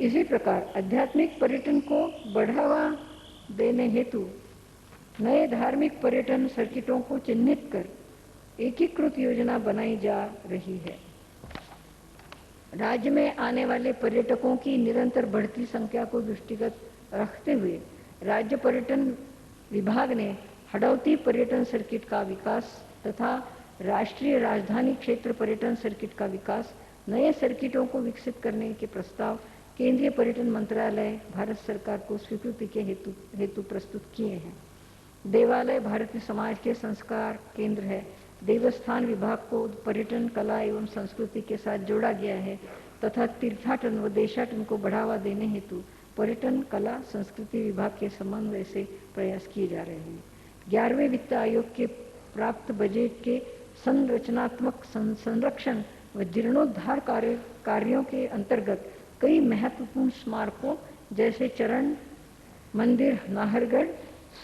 Speaker 4: इसी प्रकार आध्यात्मिक पर्यटन को बढ़ावा देने हेतु नए धार्मिक पर्यटन सर्किटों को चिन्हित कर एकीकृत योजना बनाई जा रही है। राज्य में आने वाले पर्यटकों की निरंतर बढ़ती संख्या को दृष्टिगत रखते हुए राज्य पर्यटन विभाग ने हडौती पर्यटन सर्किट का विकास तथा राष्ट्रीय राजधानी क्षेत्र पर्यटन सर्किट का विकास, नए सर्किटों को विकसित करने के प्रस्ताव केंद्रीय पर्यटन मंत्रालय भारत सरकार को स्वीकृति के हेतु प्रस्तुत किए हैं। देवालय भारतीय समाज के संस्कार केंद्र है। देवस्थान विभाग को पर्यटन कला एवं संस्कृति के साथ जोड़ा गया है तथा तीर्थाटन व देशाटन को बढ़ावा देने हेतु पर्यटन कला संस्कृति विभाग के समन्वय से प्रयास किए जा रहे हैं। 11वें वित्त आयोग के प्राप्त बजट के संरचनात्मक संरक्षण व जीर्णोद्धार कार्यों के अंतर्गत कई महत्वपूर्ण स्मारकों जैसे चरण मंदिर नाहरगढ़,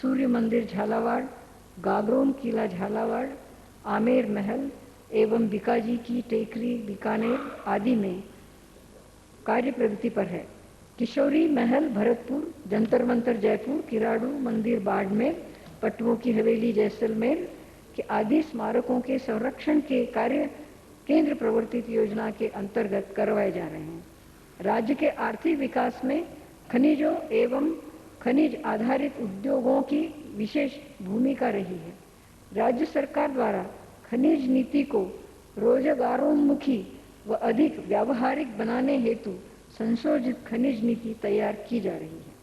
Speaker 4: सूर्य मंदिर झालावाड़, गागरोन किला झालावाड़, आमेर महल एवं बीकाजी की टेकरी बीकानेर आदि में कार्य प्रगति पर है। किशोरी महल भरतपुर, जंतर मंतर जयपुर, किराड़ू मंदिर बाड़मेर, पटवों की हवेली जैसलमेर के आदि स्मारकों के संरक्षण के कार्य केंद्र प्रवर्तित योजना के अंतर्गत करवाए जा रहे हैं। राज्य के आर्थिक विकास में खनिजों एवं खनिज आधारित उद्योगों की विशेष भूमिका रही है। राज्य सरकार द्वारा खनिज नीति को रोजगारोन्मुखी व अधिक व्यावहारिक बनाने हेतु संशोधित खनिज नीति तैयार की जा रही है।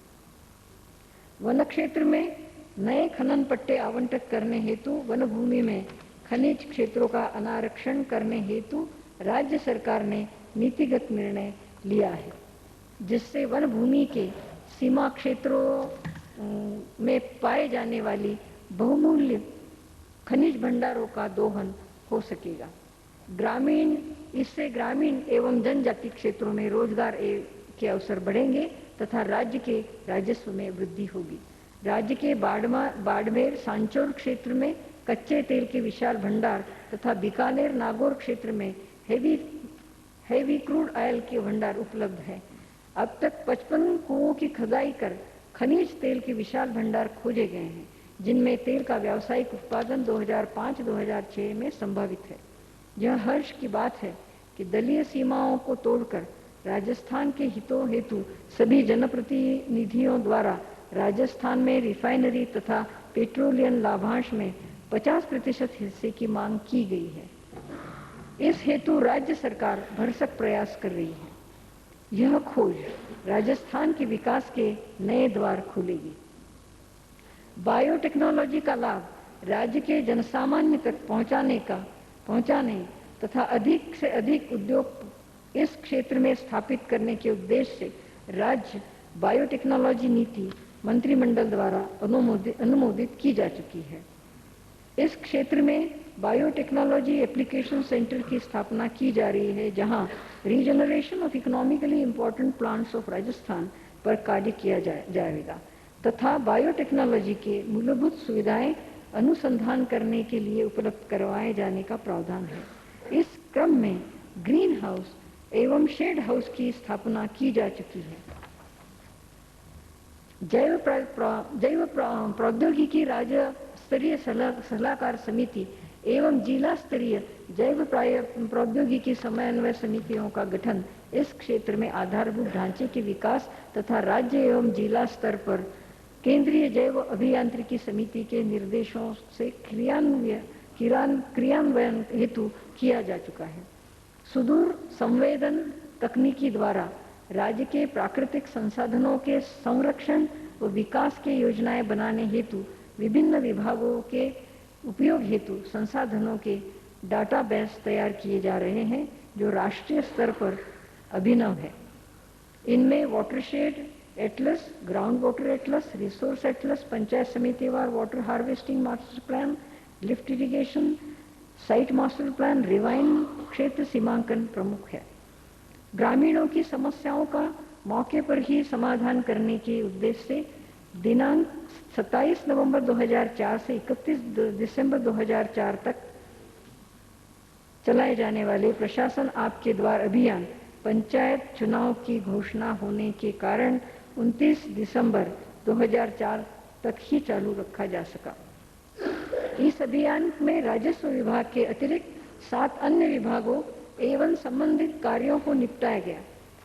Speaker 4: वन क्षेत्र में नए खनन पट्टे आवंटित करने हेतु वन भूमि में खनिज क्षेत्रों का अनारक्षण करने हेतु राज्य सरकार ने नीतिगत निर्णय लिया है, जिससे वन भूमि के सीमा क्षेत्रों में पाए जाने वाली बहुमूल्य खनिज भंडारों का दोहन हो सकेगा। इससे ग्रामीण एवं जनजाति क्षेत्रों में रोजगार के अवसर बढ़ेंगे तथा राज्य के राजस्व में वृद्धि होगी। राज्य के बाड़मेर सांचौर क्षेत्र में कच्चे तेल के विशाल भंडार तथा बीकानेर नागौर क्षेत्र में हेवी क्रूड ऑयल के भंडार उपलब्ध है। अब तक 55 कुओं की खुदाई कर खनिज तेल के विशाल भंडार खोजे गए हैं, जिनमें तेल का व्यावसायिक उत्पादन 2005-2006 में संभावित है। यह हर्ष की बात है कि दलीय सीमाओं को तोड़कर राजस्थान के हितों हेतु सभी जनप्रतिनिधियों द्वारा राजस्थान में रिफाइनरी तथा पेट्रोलियम लाभांश में 50% हिस्से की मांग की गई है। इस हेतु राज्य सरकार भरसक प्रयास कर रही है। यह खोज राजस्थान के विकास के नए द्वार खोलेगी। बायोटेक्नोलॉजी का लाभ राज्य के जनसामान्य तक पहुंचाने तथा अधिक से अधिक उद्योग इस क्षेत्र में स्थापित करने के उद्देश्य से राज्य बायोटेक्नोलॉजी नीति मंत्रिमंडल द्वारा अनुमोदित की जा चुकी है। इस क्षेत्र में बायोटेक्नोलॉजी एप्लीकेशन सेंटर की स्थापना की जा रही है, जहां regeneration of economically important plants of Rajasthan पर कार्य किया जाएगा तथा बायोटेक्नोलॉजी के मूलभूत सुविधाएं अनुसंधान करने के लिए उपलब्ध करवाए जाने का प्रावधान है। इस क्रम में ग्रीन हाउस एवं शेड हाउस की स्थापना की जा चुकी है। जैव प्रौद्योगिकी राज्य स्तरीय सलाहकार समिति एवं जिला स्तरीय जैव प्रौद्योगिकी समन्वय समितियों का गठन इस क्षेत्र में आधारभूत ढांचे के विकास तथा राज्य एवं जिला स्तर पर केंद्रीय जैव अभियांत्रिकी समिति के निर्देशों से क्रियान्वयन हेतु किया जा चुका है। सुदूर संवेदन तकनीकी द्वारा राज्य के प्राकृतिक संसाधनों के संरक्षण व विकास के योजनाएं बनाने हेतु विभिन्न विभागों के उपयोग हेतु संसाधनों के डाटाबेस तैयार किए जा रहे हैं, जो राष्ट्रीय स्तर पर अभिनव है। इनमें watershed atlas, ground water atlas, resource atlas, panchayat समितिवार water harvesting master plan, lift irrigation site master plan, ravine क्षेत्र सीमांकन प्रमुख है। ग्रामीणों की समस्याओं का मौके पर ही समाधान करने के उद्देश्य से दिनांक 27 नवंबर 2004 से 31 दिसंबर 2004 तक चलाए जाने वाले प्रशासन आपके द्वार अभियान पंचायत चुनाव की घोषणा होने के कारण 29 दिसंबर 2004 तक ही चालू रखा जा सका। इस अभियान में राजस्व विभाग के अतिरिक्त 7 अन्य विभागों एवं संबंधित कार्यों को निपटाया गया।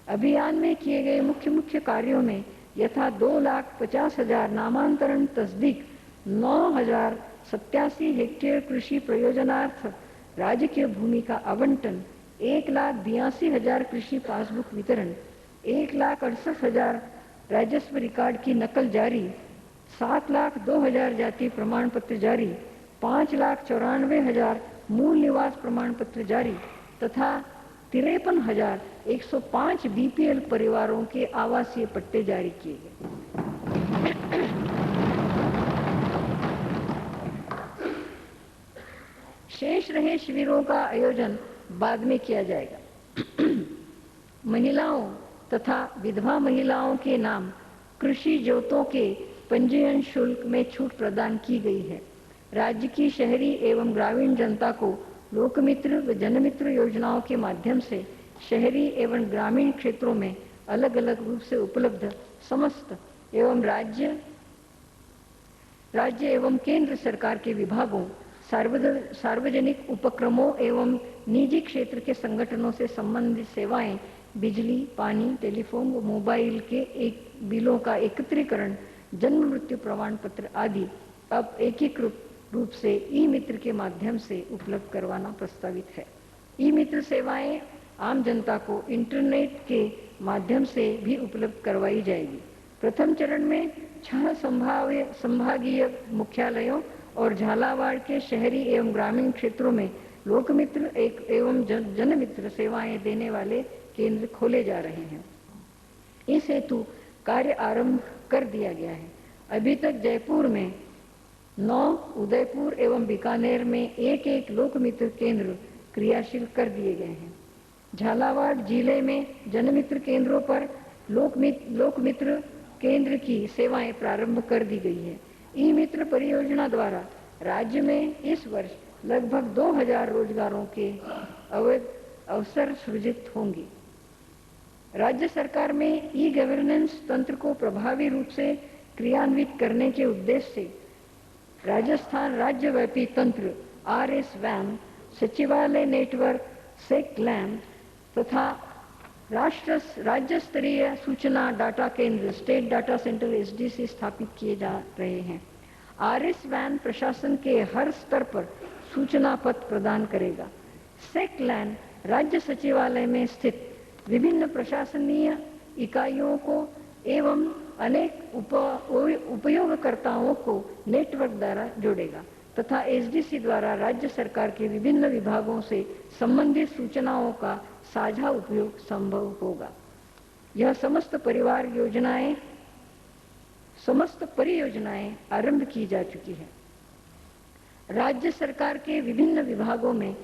Speaker 4: अभियान में किए गए मुख्य कार्यों में यथा 2,50,000 नामांतरण तस्दीक, 9,087 हेक्टेयर कृषि प्रयोजनार्थ राजकीय भूमि का आवंटन, 1,82,000 कृषि पासबुक वितरण, 1,68,000 राजस्व रिकॉर्ड की नकल जारी, 7,02,000 जाति प्रमाण पत्र जारी, 5,94,000 मूल निवास प्रमाण पत्र जारी तथा 53,105 बीपीएल परिवारों के आवासीय पट्टे जारी किए गए। शेष रहे शिविरों का आयोजन बाद में किया जाएगा। महिलाओं तथा विधवा महिलाओं के नाम कृषि जोतों के पंजीयन शुल्क में छूट प्रदान की गई है। राज्य की शहरी एवं ग्रामीण जनता को लोकमित्र व जनमित्र योजनाओं के माध्यम से शहरी एवं ग्रामीण क्षेत्रों में अलग अलग रूप से उपलब्ध समस्त एवं राज्य एवं केंद्र सरकार के विभागों, सार्वजनिक उपक्रमों एवं निजी क्षेत्र के संगठनों से संबंधित सेवाएं, बिजली, पानी, टेलीफोन व मोबाइल के बिलों का एकत्रीकरण, जन्म मृत्यु प्रमाण पत्र आदि अब एकीकृत रूप से ई मित्र के माध्यम से उपलब्ध करवाना प्रस्तावित है। ई मित्र सेवाएं आम जनता को इंटरनेट के माध्यम से भी उपलब्ध करवाई जाएगी। प्रथम चरण में 6 संभागीय मुख्यालयों और झालावाड़ के शहरी एवं ग्रामीण क्षेत्रों में लोकमित्र एवं जनमित्र सेवाएं देने वाले केंद्र खोले जा रहे हैं। इस हेतु कार्य आरंभ कर दिया गया है। अभी तक जयपुर में 9, उदयपुर एवं बीकानेर में 1 लोकमित्र केंद्र क्रियाशील कर दिए गए हैं। झालावाड़ जिले में जनमित्र केंद्रों पर लोकमित्र केंद्र की सेवाएं प्रारंभ कर दी गई है। ई मित्र परियोजना द्वारा राज्य में इस वर्ष लगभग 2000 रोजगारों के अवसर सृजित होंगे। राज्य सरकार में ई गवर्नेंस तंत्र को प्रभावी रूप से क्रियान्वित करने के उद्देश्य से राजस्थान राज्यव्यापी तंत्र RS-WAN, सचिवालय नेटवर्क, SEC-LAN तथा राज्य स्तरीय सूचना डाटा केंद्र स्टेट डाटा सेंटर एसडीसी स्थापित किए जा रहे हैं। आरएस वैन प्रशासन के हर स्तर पर सूचना पथ प्रदान करेगा। सेकलैन राज्य सचिवालय में स्थित विभिन्न प्रशासनीय इकाइयों को एवं अनेक उपयोगकर्ताओं को नेटवर्क द्वारा जोड़ेगा तथा एसडीसी द्वारा राज्य सरकार के विभिन्न विभागों से संबंधित सूचनाओं का साझा उपयोग संभव होगा। यह समस्त परियोजनाएं आरंभ की जा चुकी है। राज्य सरकार के विभिन्न विभागों में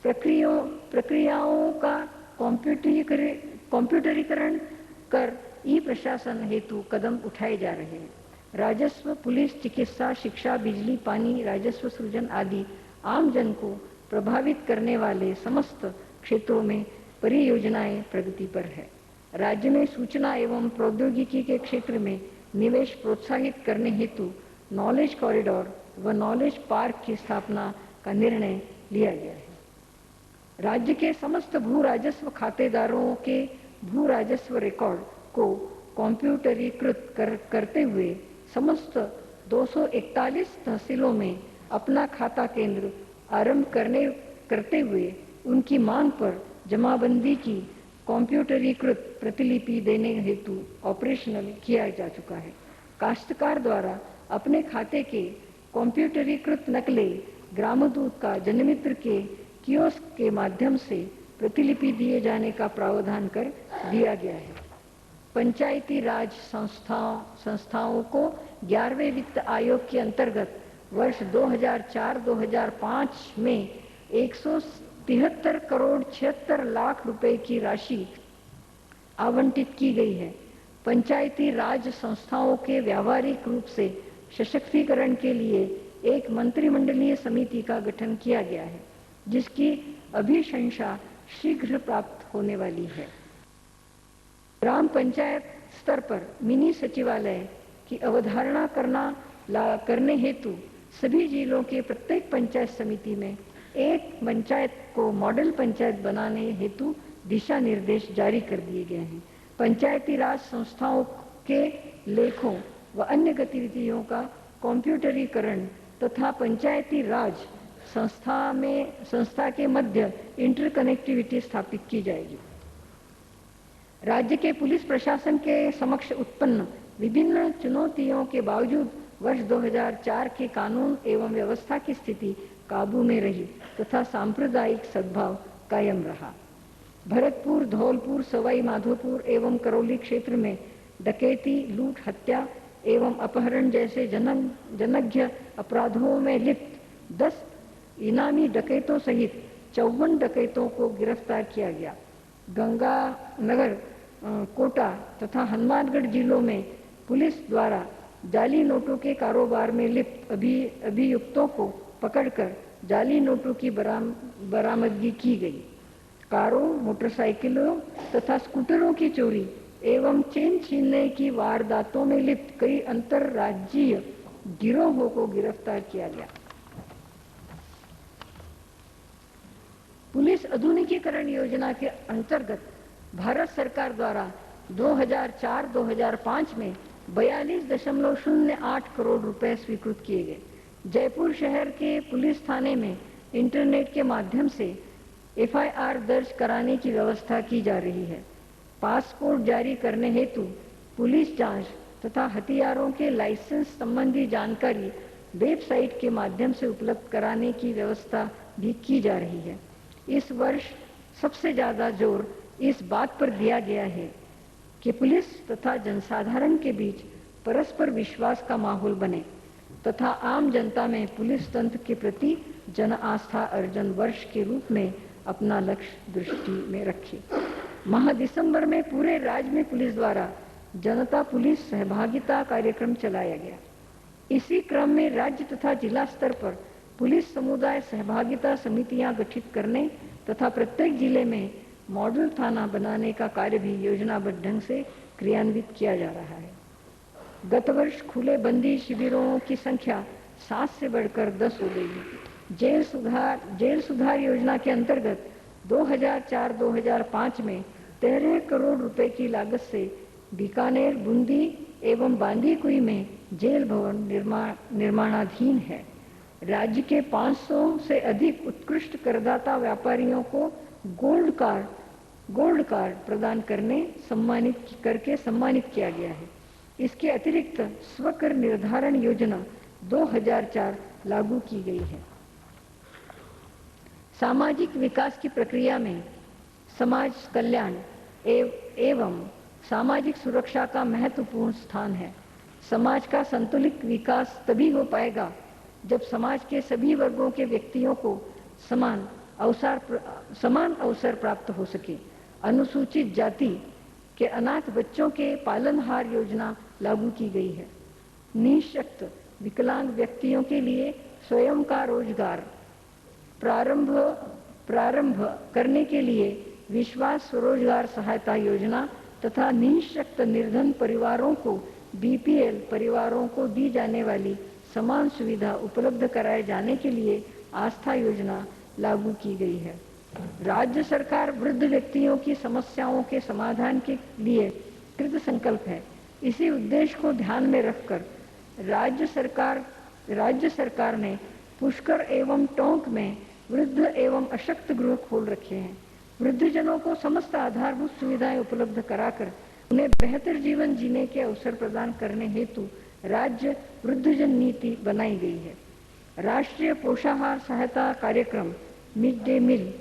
Speaker 4: प्रक्रियाओं का कंप्यूटरीकरण कर ई प्रशासन हेतु कदम उठाए जा रहे हैं। राजस्व, पुलिस, चिकित्सा, शिक्षा, बिजली, पानी, राजस्व सृजन आदि आम जन को प्रभावित करने वाले समस्त क्षेत्रों में परियोजनाएं प्रगति पर है। राज्य में सूचना एवं प्रौद्योगिकी के क्षेत्र में निवेश प्रोत्साहित करने हेतु नॉलेज कॉरिडोर व नॉलेज पार्क की स्थापना का निर्णय लिया गया है। राज्य के समस्त भू राजस्व खातेदारों के भू राजस्व रिकॉर्ड को कंप्यूटरीकृत करते हुए समस्त 241 तहसीलों में अपना खाता केंद्र आरंभ करते हुए उनकी मांग पर जमाबंदी की कंप्यूटरीकृत प्रतिलिपि देने हेतु ऑपरेशनल किया जा चुका है। काश्तकार द्वारा अपने खाते के कंप्यूटरीकृत नकलें ग्रामदूत का जनमित्र के कियोस्क के माध्यम से प्रतिलिपि दिए जाने का प्रावधान कर दिया गया है। पंचायती राज संस्थाओं को 11वें वित्त आयोग के अंतर्गत वर्ष 2004-2005 में 173 करोड़ 76 लाख रुपए की राशि आवंटित की गई है। पंचायती राज संस्थाओं के व्यावहारिक रूप से सशक्तिकरण के लिए एक मंत्रिमंडलीय समिति का गठन किया गया है, जिसकी अभिशंसा शीघ्र प्राप्त होने वाली है। ग्राम पंचायत स्तर पर मिनी सचिवालय की अवधारणा करने हेतु सभी जिलों के प्रत्येक पंचायत समिति में एक पंचायत को मॉडल पंचायत बनाने हेतु दिशा निर्देश जारी कर दिए गए हैं। पंचायती राज संस्थाओं के लेखों व अन्य गतिविधियों का कंप्यूटरीकरण तथा पंचायती राज संस्था के मध्य इंटरकनेक्टिविटी स्थापित की जाएगी। राज्य के पुलिस प्रशासन के समक्ष उत्पन्न विभिन्न चुनौतियों के बावजूद वर्ष 2004 के कानून एवं व्यवस्था की स्थिति काबू में रही तथा सांप्रदायिक सद्भाव कायम रहा। भरतपुर, धौलपुर, सवाई माधोपुर एवं करौली क्षेत्र में डकैती, लूट, हत्या एवं अपहरण जैसे जघन्य अपराधों में लिप्त 10 इनामी डकैतों सहित 54 डकैतों को गिरफ्तार किया गया। गंगानगर, कोटा तथा हनुमानगढ़ जिलों में पुलिस द्वारा जाली नोटों के कारोबार में लिप्त अभियुक्तों को पकड़कर जाली नोटों की बरामदगी की गई। कारों, मोटरसाइकिलों तथा स्कूटरों की चोरी एवं चेन छीनने की वारदातों में लिप्त कई अंतरराज्यीय गिरोहों को गिरफ्तार किया गया। पुलिस आधुनिकीकरण योजना के अंतर्गत भारत सरकार द्वारा 2004-2005 में 42.08 करोड़ रुपए स्वीकृत किए गए। जयपुर शहर के पुलिस थाने में इंटरनेट के माध्यम से एफआईआर दर्ज कराने की व्यवस्था की जा रही है। पासपोर्ट जारी करने हेतु पुलिस जांच तथा हथियारों के लाइसेंस संबंधी जानकारी वेबसाइट के माध्यम से उपलब्ध कराने की व्यवस्था भी की जा रही है। इस वर्ष सबसे ज्यादा जोर इस बात पर दिया गया है कि पुलिस तथा जनसाधारण के बीच परस्पर विश्वास का माहौल बने तथा आम जनता में पुलिस तंत्र के प्रति जन आस्था अर्जन वर्ष के रूप में अपना लक्ष्य दृष्टि में रखे। माह दिसंबर में पूरे राज्य में पुलिस द्वारा जनता पुलिस सहभागिता कार्यक्रम चलाया गया। इसी क्रम में राज्य तथा जिला स्तर पर पुलिस समुदाय सहभागिता समितियां गठित करने तथा प्रत्येक जिले में मॉडल थाना बनाने का कार्य भी योजनाबद्ध ढंग से क्रियान्वित किया जा रहा है। गत वर्ष खुले बंदी शिविरों की संख्या 7 से बढ़कर 10 हो गई है। जेल सुधार योजना के अंतर्गत 2004-2005 में 13 करोड़ रुपए की लागत से बीकानेर, बूंदी एवं बांदीकुई में जेल भवन निर्माणाधीन है। राज्य के 500 से अधिक उत्कृष्ट करदाता व्यापारियों को गोल्ड कार्ड प्रदान करके सम्मानित किया गया है। इसके अतिरिक्त स्वकर निर्धारण योजना 2004 लागू की गई है। सामाजिक विकास की प्रक्रिया में समाज कल्याण एवं सामाजिक सुरक्षा का महत्वपूर्ण स्थान है। समाज का संतुलित विकास तभी हो पाएगा जब समाज के सभी वर्गों के व्यक्तियों को समान अवसर प्राप्त हो सके। अनुसूचित जाति के अनाथ बच्चों के पालनहार योजना लागू की गई है। निःशक्त विकलांग व्यक्तियों के लिए स्वयं का रोजगार प्रारंभ करने के लिए विश्वास स्वरोजगार सहायता योजना तथा निःशक्त निर्धन परिवारों को बीपीएल परिवारों को दी जाने वाली समान सुविधा उपलब्ध कराए जाने के लिए आस्था योजना लागू की गई है। राज्य सरकार वृद्ध व्यक्तियों की समस्याओं के समाधान के लिए कृत संकल्प है। इसी उद्देश्य को ध्यान में रखकर राज्य सरकार ने पुष्कर एवं टोंक में वृद्ध एवं अशक्त गृह खोल रखे हैं। वृद्धजनों को समस्त आधारभूत सुविधाएं उपलब्ध कराकर उन्हें बेहतर जीवन जीने के अवसर प्रदान करने हेतु राज्य वृद्धजन नीति बनाई गई है। राष्ट्रीय पोषाहार सहायता कार्यक्रम मिड डे मील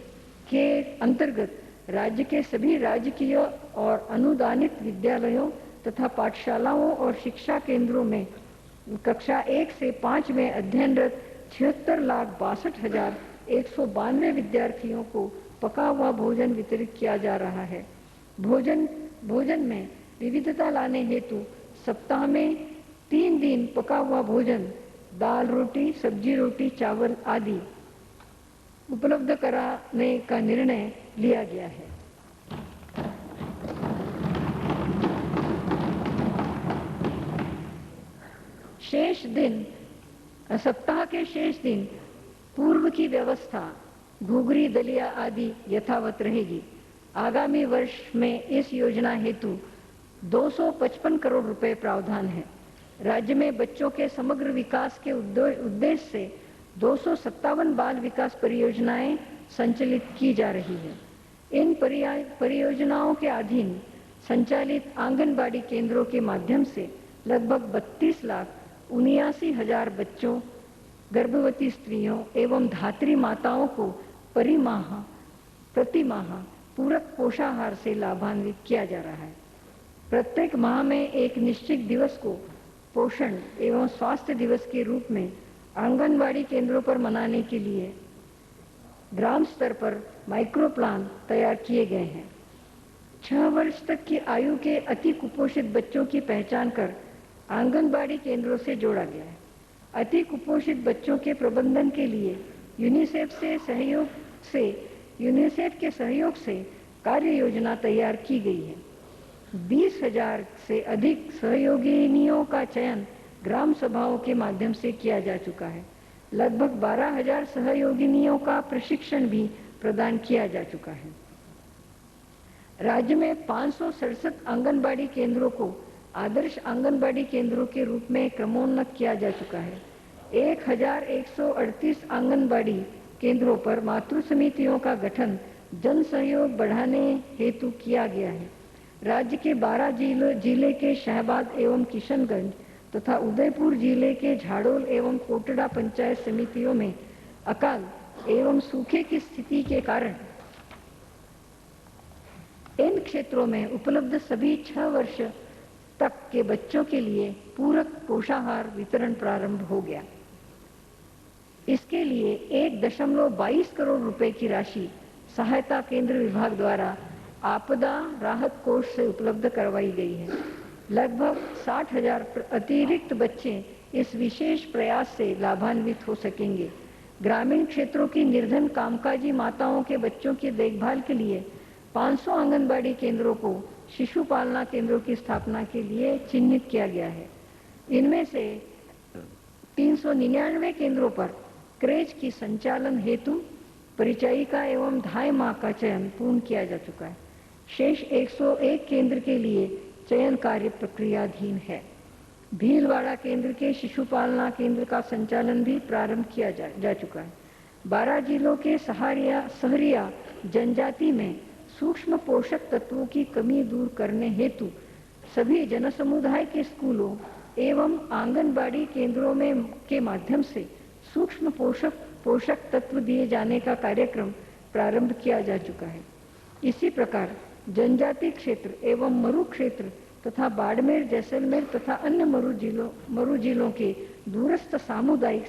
Speaker 4: के अंतर्गत राज्य के सभी राजकीय और अनुदानित विद्यालयों तथा पाठशालाओं और शिक्षा केंद्रों में कक्षा 1 से 5 में अध्ययनरत 76,62,192 विद्यार्थियों को पका हुआ भोजन वितरित किया जा रहा है। भोजन में विविधता लाने हेतु सप्ताह में 3 दिन पका हुआ भोजन, दाल रोटी, सब्जी रोटी, चावल आदि उपलब्ध कराने का निर्णय लिया गया है। सप्ताह के शेष दिन पूर्व की व्यवस्था घुघरी दलिया आदि यथावत रहेगी। आगामी वर्ष में इस योजना हेतु 255 करोड़ रुपए प्रावधान है। राज्य में बच्चों के समग्र विकास के उद्देश्य से 257 बाल विकास परियोजनाएं संचालित की जा रही है। इन परियोजनाओं के अधीन संचालित आंगनबाड़ी केंद्रों के माध्यम से लगभग 32,79,000 बच्चों, गर्भवती स्त्रियों एवं धात्री माताओं को प्रति माह पूरक पोषाहार से लाभान्वित किया जा रहा है। प्रत्येक माह में एक निश्चित दिवस को पोषण एवं स्वास्थ्य दिवस के रूप में आंगनबाड़ी केंद्रों पर मनाने के लिए ग्राम स्तर पर माइक्रो प्लान तैयार किए गए हैं। 6 वर्ष तक की आयु के अति कुपोषित बच्चों की पहचान कर आंगनबाड़ी केंद्रों से जोड़ा गया है। अति कुपोषित बच्चों के प्रबंधन के लिए यूनिसेफ के सहयोग से कार्य योजना तैयार की गई है। 20,000 से अधिक सहयोगिनियों का चयन ग्राम सभाओं के माध्यम से किया जा चुका है। लगभग 12,000 सहयोगिनियों का प्रशिक्षण भी प्रदान किया जा चुका है। राज्य में 567 आंगनबाड़ी केंद्रों को आदर्श आंगनबाड़ी केंद्रों के रूप में क्रमोन्नत किया जा चुका है। 1,138 आंगनबाड़ी केंद्रों पर मातृ समितियों का गठन जन सहयोग बढ़ाने हेतु किया गया है। राज्य के 12 जिले के शहबाद एवं किशनगंज तथा उदयपुर जिले के झाड़ोल एवं कोटड़ा पंचायत समितियों में अकाल एवं सूखे की स्थिति के कारण इन क्षेत्रों में उपलब्ध सभी 6 वर्ष तक के बच्चों के लिए पूरक पोषाहार वितरण प्रारंभ हो गया। इसके लिए 1.22 करोड़ रुपए की राशि सहायता केंद्र विभाग द्वारा आपदा राहत कोष से उपलब्ध करवाई गई है। लगभग 60,000 अतिरिक्त बच्चे इस विशेष प्रयास से लाभान्वित हो सकेंगे। ग्रामीण क्षेत्रों की निर्धन कामकाजी माताओं के बच्चों की देखभाल के लिए 500 आंगनबाड़ी केंद्रों को शिशु पालना केंद्रों की स्थापना के लिए चिन्हित किया गया है। इनमें से 399 केंद्रों पर क्रेच की संचालन हेतु परिचायिका एवं धाय मां का चयन पूर्ण किया जा चुका है। शेष 101 केंद्र के लिए चयन कार्य प्रक्रियाधीन है। भीलवाड़ा केंद्र के शिशुपालना केंद्र का संचालन भी प्रारंभ किया जा चुका है। 12 जिलों के सहरिया जनजाति में सूक्ष्म पोषक तत्वों की कमी दूर करने हेतु सभी जनसमुदाय के स्कूलों एवं आंगनबाड़ी केंद्रों में के माध्यम से सूक्ष्म पोषक तत्व दिए जाने का कार्यक्रम प्रारंभ किया जा चुका है। इसी प्रकार जनजाति क्षेत्र एवं मरु क्षेत्र तथा बाड़मेर, जैसलमेर तथा अन्य मरु जिलों के दूरस्थ सामुदायिक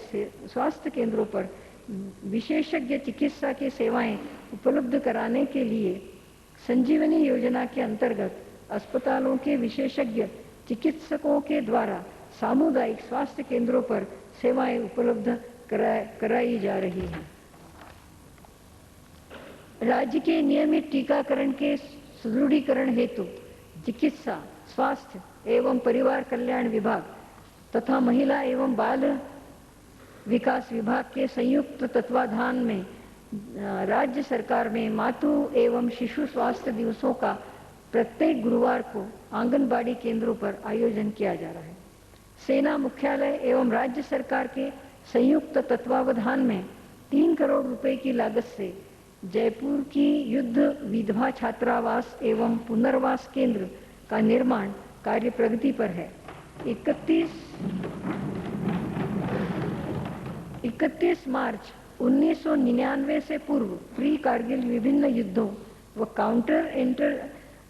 Speaker 4: स्वास्थ्य केंद्रों पर विशेषज्ञ चिकित्सा की सेवाएं उपलब्ध कराने के लिए संजीवनी योजना के अंतर्गत अस्पतालों के विशेषज्ञ चिकित्सकों के द्वारा सामुदायिक स्वास्थ्य केंद्रों पर सेवाएं उपलब्ध कराई जा रही हैं। राज्य के नियमित टीकाकरण के सुदृढ़ीकरण हेतु चिकित्सा, स्वास्थ्य एवं परिवार कल्याण विभाग तथा महिला एवं बाल विकास विभाग के संयुक्त तत्वाधान में राज्य सरकार में मातृ एवं शिशु स्वास्थ्य दिवसों का प्रत्येक गुरुवार को आंगनबाड़ी केंद्रों पर आयोजन किया जा रहा है। सेना मुख्यालय एवं राज्य सरकार के संयुक्त तत्वावधान में 3 करोड़ रुपए की लागत से जयपुर की युद्ध विधवा छात्रावास एवं पुनर्वास केंद्र का निर्माण कार्य प्रगति पर है। 31 मार्च 1999 से पूर्व प्री कारगिल विभिन्न युद्धों व काउंटर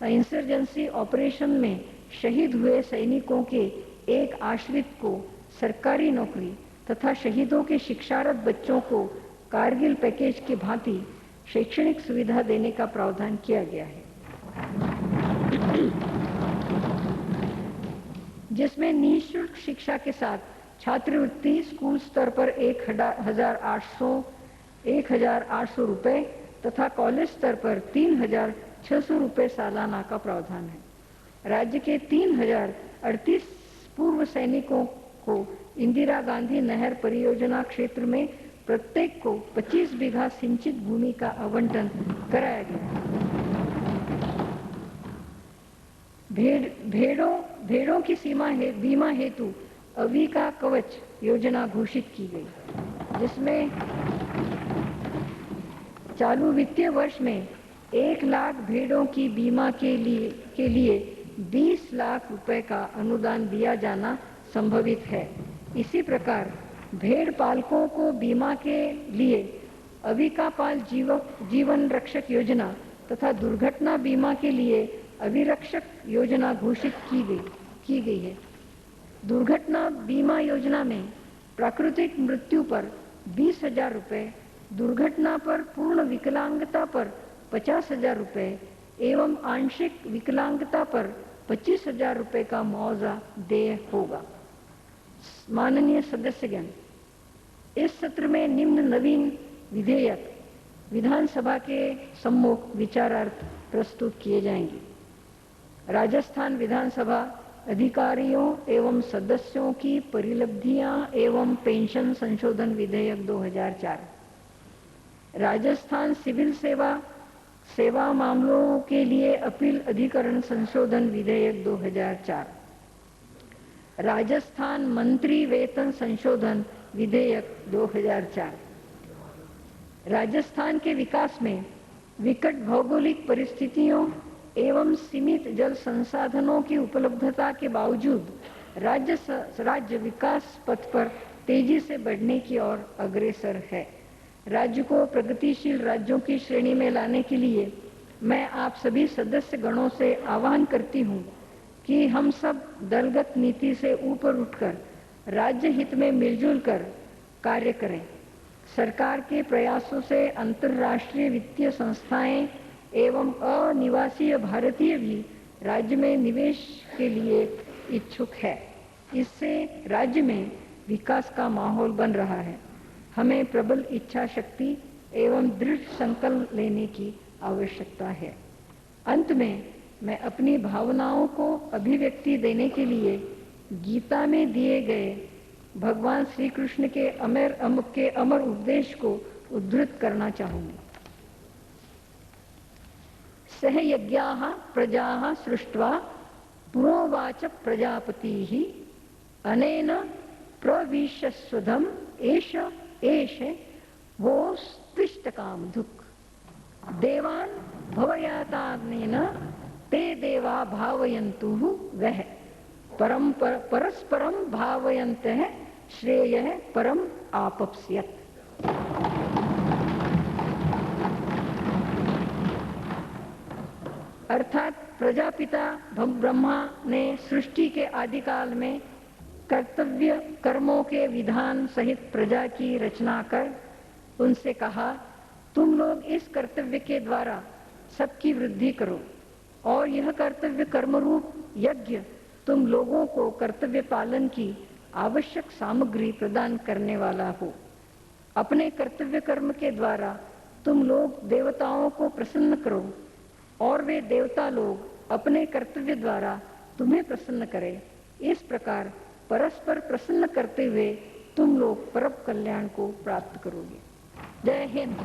Speaker 4: इंसर्जेंसी ऑपरेशन में शहीद हुए सैनिकों के एक आश्रित को सरकारी नौकरी तथा शहीदों के शिक्षारत बच्चों को कारगिल पैकेज की भांति शैक्षणिक सुविधा देने का प्रावधान किया गया है, जिसमें निःशुल्क शिक्षा के साथ छात्रवृत्ति स्कूल स्तर पर 1,800 रुपए तथा कॉलेज स्तर पर 3,600 रुपए सालाना का प्रावधान है। राज्य के 3,038 पूर्व सैनिकों को इंदिरा गांधी नहर परियोजना क्षेत्र में प्रत्येक को 25 बीघा सिंचित भूमि का आवंटन कराया गया। भेड़ों की बीमा हेतु अविका कवच योजना घोषित की गई, जिसमें चालू वित्तीय वर्ष में 1 लाख भेड़ों की बीमा के लिए 20 लाख रुपए का अनुदान दिया जाना संभवित है। इसी प्रकार भेड़ पालकों को बीमा के लिए अविकापाल जीवन रक्षक योजना तथा दुर्घटना बीमा के लिए अभिरक्षक योजना घोषित की गई है। दुर्घटना बीमा योजना में प्राकृतिक मृत्यु पर 20,000 रुपए, दुर्घटना पर पूर्ण विकलांगता पर 50,000 रुपए एवं आंशिक विकलांगता पर 25,000 रुपए का मुआवजा देय होगा। माननीय सदस्यगण, इस सत्र में निम्न नवीन विधेयक विधानसभा के सम्मुख विचारार्थ प्रस्तुत किए जाएंगे। राजस्थान विधानसभा अधिकारियों एवं सदस्यों की परिलब्धियां एवं पेंशन संशोधन विधेयक 2004, राजस्थान सिविल सेवा मामलों के लिए अपील अधिकरण संशोधन विधेयक 2004, राजस्थान मंत्री वेतन संशोधन विधेयक 2004। राजस्थान के विकास में विकट भौगोलिक परिस्थितियों एवं सीमित जल संसाधनों की उपलब्धता के बावजूद राज्य विकास पथ पर तेजी से बढ़ने की ओर अग्रसर है। राज्य को प्रगतिशील राज्यों की श्रेणी में लाने के लिए मैं आप सभी सदस्य गणों से आह्वान करती हूँ कि हम सब दलगत नीति से ऊपर उठकर राज्य हित में मिलजुल कर कार्य करें। सरकार के प्रयासों से अंतर्राष्ट्रीय वित्तीय संस्थाएं एवं अनिवासीय भारतीय भी राज्य में निवेश के लिए इच्छुक है। इससे राज्य में विकास का माहौल बन रहा है। हमें प्रबल इच्छा शक्ति एवं दृढ़ संकल्प लेने की आवश्यकता है। अंत में मैं अपनी भावनाओं को अभिव्यक्ति देने के लिए गीता में दिए गए भगवान श्री कृष्ण के अमर उपदेश को उद्धृत करना चाहूंगी। सह यज्ञाः प्रजाः सृष्ट्वा पुरोवाच प्रजापतिः अनेन प्रविशस्वधम् एष एष वो स्तिष्ठकामधुक् देवान् भवयाताग्नेन ते देवा भावयन्तुः वः परस्परं भावयन्तः श्रेयः परम आपप्स्यत्। अर्थात प्रजापिता ब्रह्मा ने सृष्टि के आदिकाल में कर्तव्य कर्मों के विधान सहित प्रजा की रचना कर उनसे कहा, तुम लोग इस कर्तव्य के द्वारा सबकी वृद्धि करो और यह कर्तव्य कर्म रूप यज्ञ तुम लोगों को कर्तव्य पालन की आवश्यक सामग्री प्रदान करने वाला हो। अपने कर्तव्य कर्म के द्वारा तुम लोग देवताओं को प्रसन्न करो और वे देवता लोग अपने कर्तव्य द्वारा तुम्हें प्रसन्न करें। इस प्रकार परस्पर प्रसन्न करते हुए तुम लोग परम कल्याण को प्राप्त करोगे। जय हिंद।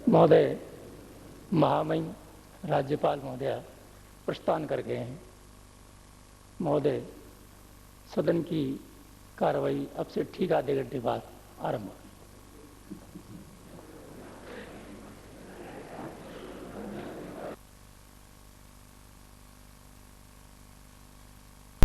Speaker 5: महोदय, महामहिम राज्यपाल महोदय प्रस्थान कर गए हैं। महोदय, सदन की कार्रवाई अब से ठीक आधे घंटे बाद आरंभ होगी।